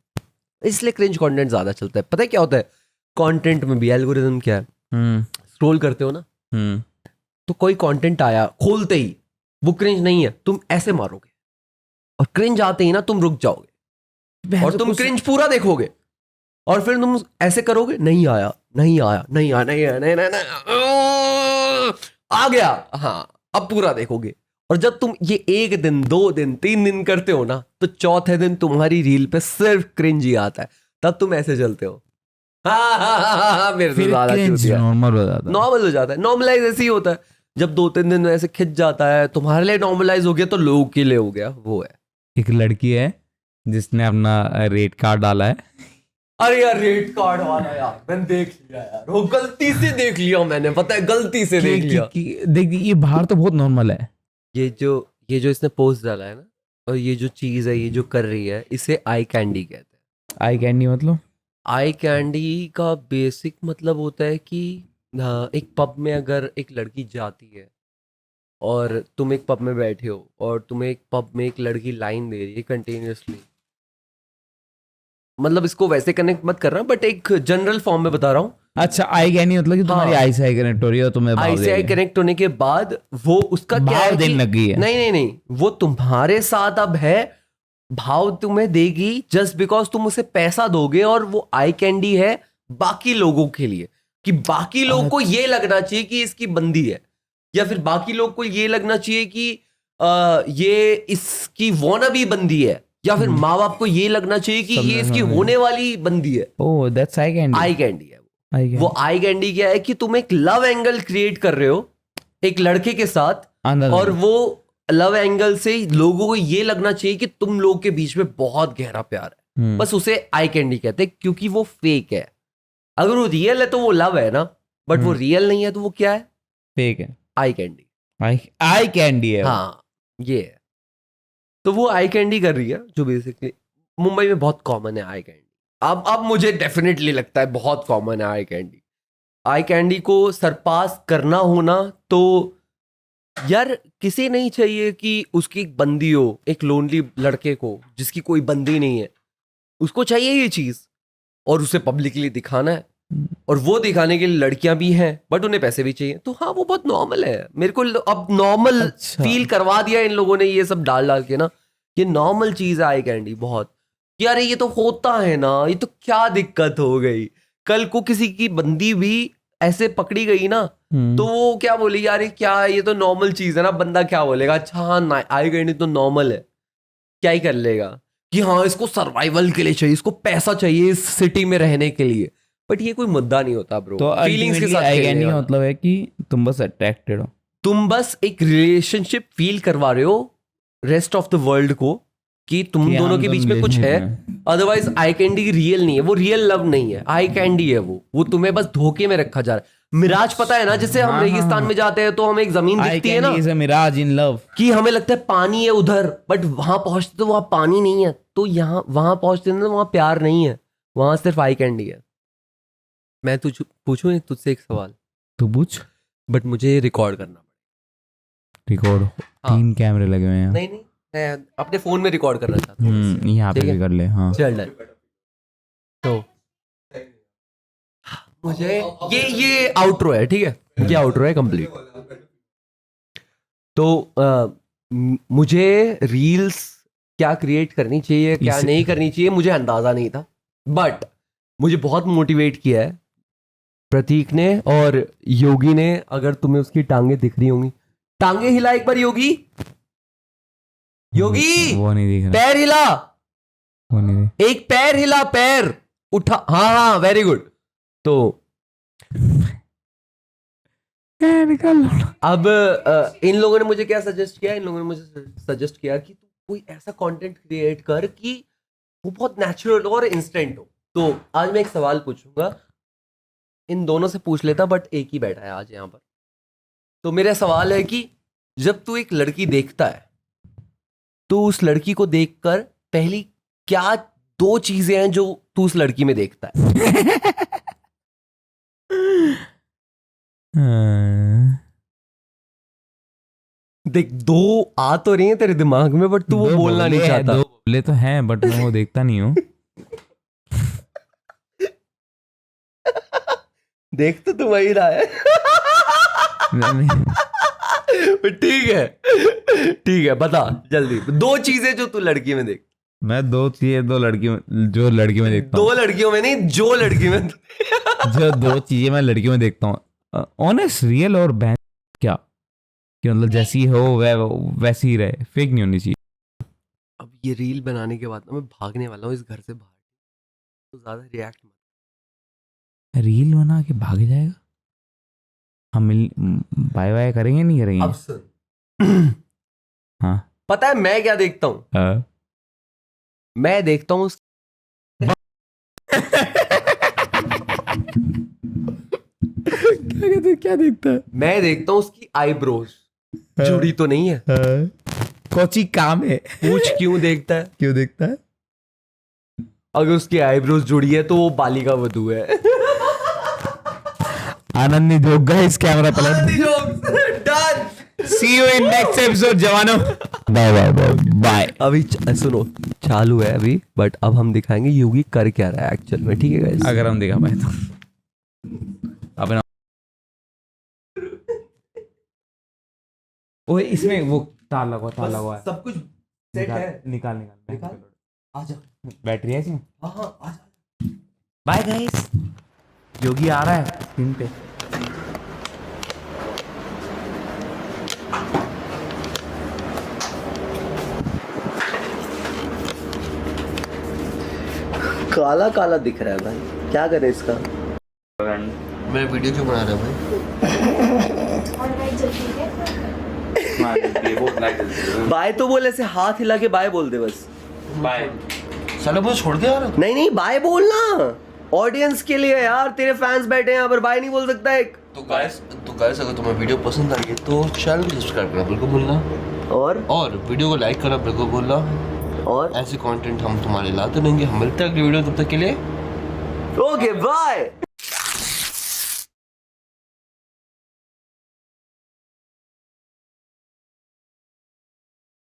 इसलिए क्रिंज कंटेंट ज्यादा चलता है। पता है क्या होता है कंटेंट में भी? एल्गोरिथम क्या है? स्क्रॉल करते हो ना, तो कोई कंटेंट आया, खोलते ही वो क्रिंज नहीं है, तुम ऐसे मारोगे, और क्रिंज आते ही ना तुम रुक जाओगे और तुम क्रिंज पूरा देखोगे, और फिर तुम ऐसे करोगे, नहीं आया, नहीं आया, नहीं आया, नहीं आया, नहीं, नहीं, नहीं, आ गया, हाँ, अब पूरा देखोगे। और जब तुम ये 1 दिन 2 दिन 3 दिन करते हो ना, तो चौथे दिन तुम्हारी रील पे सिर्फ क्रिंज ही आता है। तब तुम ऐसे चलते हो, हाँ, मेरे से ज्यादा चूतिया। नॉर्मल हो जाता है। नॉर्मलाइज ऐसे ही होता है। जब 2-3 दिन ऐसे खिंच जाता है, तुम्हारे लिए नॉर्मलाइज हो गया तो लोगों के लिए हो गया। वो है, एक लड़की है जिसने अपना रेट कार्ड डाला है। अरे यार रेड कार्ड वाला यार, मैंने देख लिया यार, वो गलती से देख लिया मैंने, पता है, गलती से देख लिया। देख, ये बाहर तो बहुत नॉर्मल है। ये जो इसने पोस्ट डाला है ना, और ये जो चीज है, ये जो कर रही है, इसे आई कैंडी कहते हैं। आई कैंडी मतलब? आई कैंडी का बेसिक मतलब होता है कि एक पब में अगर एक लड़की जाती है और तुम एक पब में बैठे हो और तुम्हें एक पब में एक लड़की लाइन दे रही है कंटिन्यूअसली, मतलब इसको वैसे कनेक्ट मत कर रहा, बट एक जनरल फॉर्म में बता रहा हूँ। अच्छा, आई कैंडी मतलब कि तुम्हारी हाँ, आई से आई कनेक्ट हो रही है, तुम्हें आई से आई कनेक्ट होने के बाद वो उसका क्या है देने लग गई है। नहीं, वो तुम्हारे साथ अब है, भाव तुम्हें देगी जस्ट बिकॉज तुम उसे पैसा दोगे, और वो आई कैंडी है बाकी लोगों के लिए, कि बाकी लोगों को ये लगना चाहिए कि इसकी बंदी है, या फिर बाकी लोग को ये लगना चाहिए कि ये इसकी वॉनबी बंदी है, या फिर माँ बाप को ये लगना चाहिए कि ये इसकी होने वाली बंदी है। Oh, that's eye candy. Eye candy है वो आई कैंडी क्या है कि तुम एक लव एंगल क्रिएट कर रहे हो एक लड़के के साथ, और वो लव एंगल से लोगों को ये लगना चाहिए कि तुम लोग के बीच में बहुत गहरा प्यार है। बस उसे आई कैंडी कहते हैं, क्योंकि वो फेक है। अगर वो रियल है तो वो लव है ना, बट वो रियल नहीं है तो वो क्या है? फेक है। आई कैंडी, आई कैंडी है। हाँ, ये है। तो वो आई कैंडी कर रही है, जो बेसिकली मुंबई में बहुत कॉमन है आई कैंडी। अब मुझे डेफिनेटली लगता है बहुत कॉमन है आई कैंडी। आई कैंडी को सरपास करना होना तो यार किसी नहीं चाहिए कि उसकी एक बंदी हो, एक लोनली लड़के को जिसकी कोई बंदी नहीं है, उसको चाहिए ये चीज, और उसे पब्लिकली दिखाना है, और वो दिखाने के लिए लड़कियां भी हैं, बट उन्हें पैसे भी चाहिए। तो हाँ, वो बहुत नॉर्मल है। मेरे को अब नॉर्मल फील करवा दिया इन लोगों ने ये सब डाल डाल के ना, ये नॉर्मल चीज है आई कैंडी बहुत। यार ये तो होता है ना, ये तो क्या दिक्कत हो गई? कल को किसी की बंदी भी ऐसे पकड़ी गई ना, तो वो क्या बोली, यार ये क्या, ये तो नॉर्मल चीज है ना, बंदा क्या बोलेगा, अच्छा हाँ आई कैंडी तो नॉर्मल है, क्या ही कर लेगा कि हाँ इसको सर्वाइवल के लिए चाहिए, इसको पैसा चाहिए इस सिटी में रहने के लिए। बट ये कोई मुद्दा नहीं होता ब्रो। तो फीलिंग्स के साथ आई खेलने कैंडी वाला। मतलब है कि तुम बस अट्रैक्टेड हो, तुम बस एक रिलेशनशिप फील करवा रहे हो रेस्ट ऑफ द वर्ल्ड को कि तुम कि दोनों के बीच में कुछ है। अदरवाइज आई कैंडी रियल नहीं है, वो रियल लव नहीं है, आई कैंडी है वो तुम्हें बस धोखे में रखा जा रहा है। मिराज पता है ना, जैसे हम हाँ, रेगिस्तान में जाते हैं तो हमें एक जमीन I दिखती है can ना is a mirage in love. कि हमें लगता है पानी है उधर, बट वहां पहुंचते तो वहां पानी नहीं है, तो यहाँ वहां पहुंचते ना वहां प्यार नहीं है, वहां सिर्फ आई कैंडी है। मैं तुझ पूछूं तुझसे एक सवाल, तू पूछ। बट मुझे रिकॉर्ड करना रिकॉर्ड 3 कैमरे लगे हुए हैं। नहीं नहीं, मैं अपने फोन में रिकॉर्ड करना चाहता हूँ। यहाँ पे ठीक है। भी कर ले। हाँ चल डन। तो मुझे ये आउटरो है, ठीक है, ये आउटरो है कंप्लीट। तो मुझे रील्स क्या क्रिएट करनी चाहिए क्या इसे- नहीं करनी चाहिए मुझे अंदाजा नहीं था, बट मुझे बहुत मोटिवेट किया है प्रतीक ने और योगी ने। अगर तुम्हें उसकी टांगे दिख रही होंगी, टांगे हिला एक बार योगी, योगी वो नहीं दिख रहा, पैर हिला, वो नहीं दिख एक पैर हिला, पैर उठा, हाँ हाँ वेरी गुड। तो अब इन लोगों ने मुझे क्या सजेस्ट किया, इन लोगों ने मुझे सजेस्ट किया कि तू कोई ऐसा कंटेंट क्रिएट कर कि वो बहुत नेचुरल और इंस्टेंट हो। तो आज मैं एक सवाल पूछूंगा, इन दोनों से पूछ लेता बट एक ही बैठा है आज यहाँ पर। तो मेरा सवाल है कि जब तू एक लड़की देखता है तो उस लड़की को देखकर पहली क्या 2 चीजें हैं जो तू उस लड़की में देखता है? देख 2 आ तो रही है तेरे दिमाग में, बट तू वो दो बोलना नहीं बबले हैं, चाहता। 2 बबले तो हैं बट मैं वो देखता नहीं हूँ। देख तो तू वही रहा है। ठीक है ठीक है, बता जल्दी 2 चीजें जो तू लड़की में देख। मैं 2 चीजें 2 लड़की में जो लड़की में देखता 2 हूँ, लड़कियों में नहीं, जो लड़की में। जो 2 चीजें मैं लड़कियों में देखता हूँ, ऑनेस्ट रियल और बहन क्या कि मतलब जैसी हो वैसी ही रहे, फेक नहीं होनी चाहिए। अब ये रील बनाने के बाद ना मैं भागने वाला हूँ इस घर से बाहर, तो ज्यादा रिएक्ट मत। रील बना के भाग जाएगा, हम मिल बाय बाय करेंगे नहीं करेंगे? अब सुन, हाँ पता है मैं क्या देखता हूँ? मैं देखता हूँ क्या देखता है? मैं देखता हूँ उसकी आईब्रोज जुड़ी तो नहीं है। कोची काम है, पूछ क्यों देखता है? क्यों देखता है? अगर उसकी आईब्रोज जुड़ी है तो वो बालिका वधू है। आनंद जोक गाइस, कैमरा पलट। Done. See you in next episode जवानों। Bye bye bye bye. अभी सुनो चालू है अभी, बट अब हम दिखाएंगे योगी कर क्या रहा है एक्चुअल में, ठीक है गाइस? अगर हम दिखा पाए तो अपना ओए इसमें वो तार लगा है। सब कुछ सेट है। निकाल निकाल। आजा। बैटरी है इसमें। हाँ हाँ आजा। बाय गाइस, योगी आ रहा है स्क्रीन पे। काला काला दिख रहा है भाई, क्या करे इसका? मैं वीडियो क्यों बना रहा भाई? बाय तो बोल, ऐसे हाथ हिला के बाय बोल दे बस। बाय। चलो मुझे छोड़ दे यार। नहीं नहीं बाय बोलना, ऑडियंस के लिए यार, तेरे फैंस बैठे हैं यहाँ पर, बाय नहीं बोल सकता एक? तो गाइस अगर तुम्हें वीडियो पसंद आई है तो चैनल को सब्सक्राइब करना बिल्कुल भूलना, और वीडियो को लाइक करना बिल्कुल भूलना। और ऐसे कंटेंट हम तुम्हारे लाते रहेंगे। हम मिलते हैं अगली वीडियो, तब तक के लिए ओके बाय।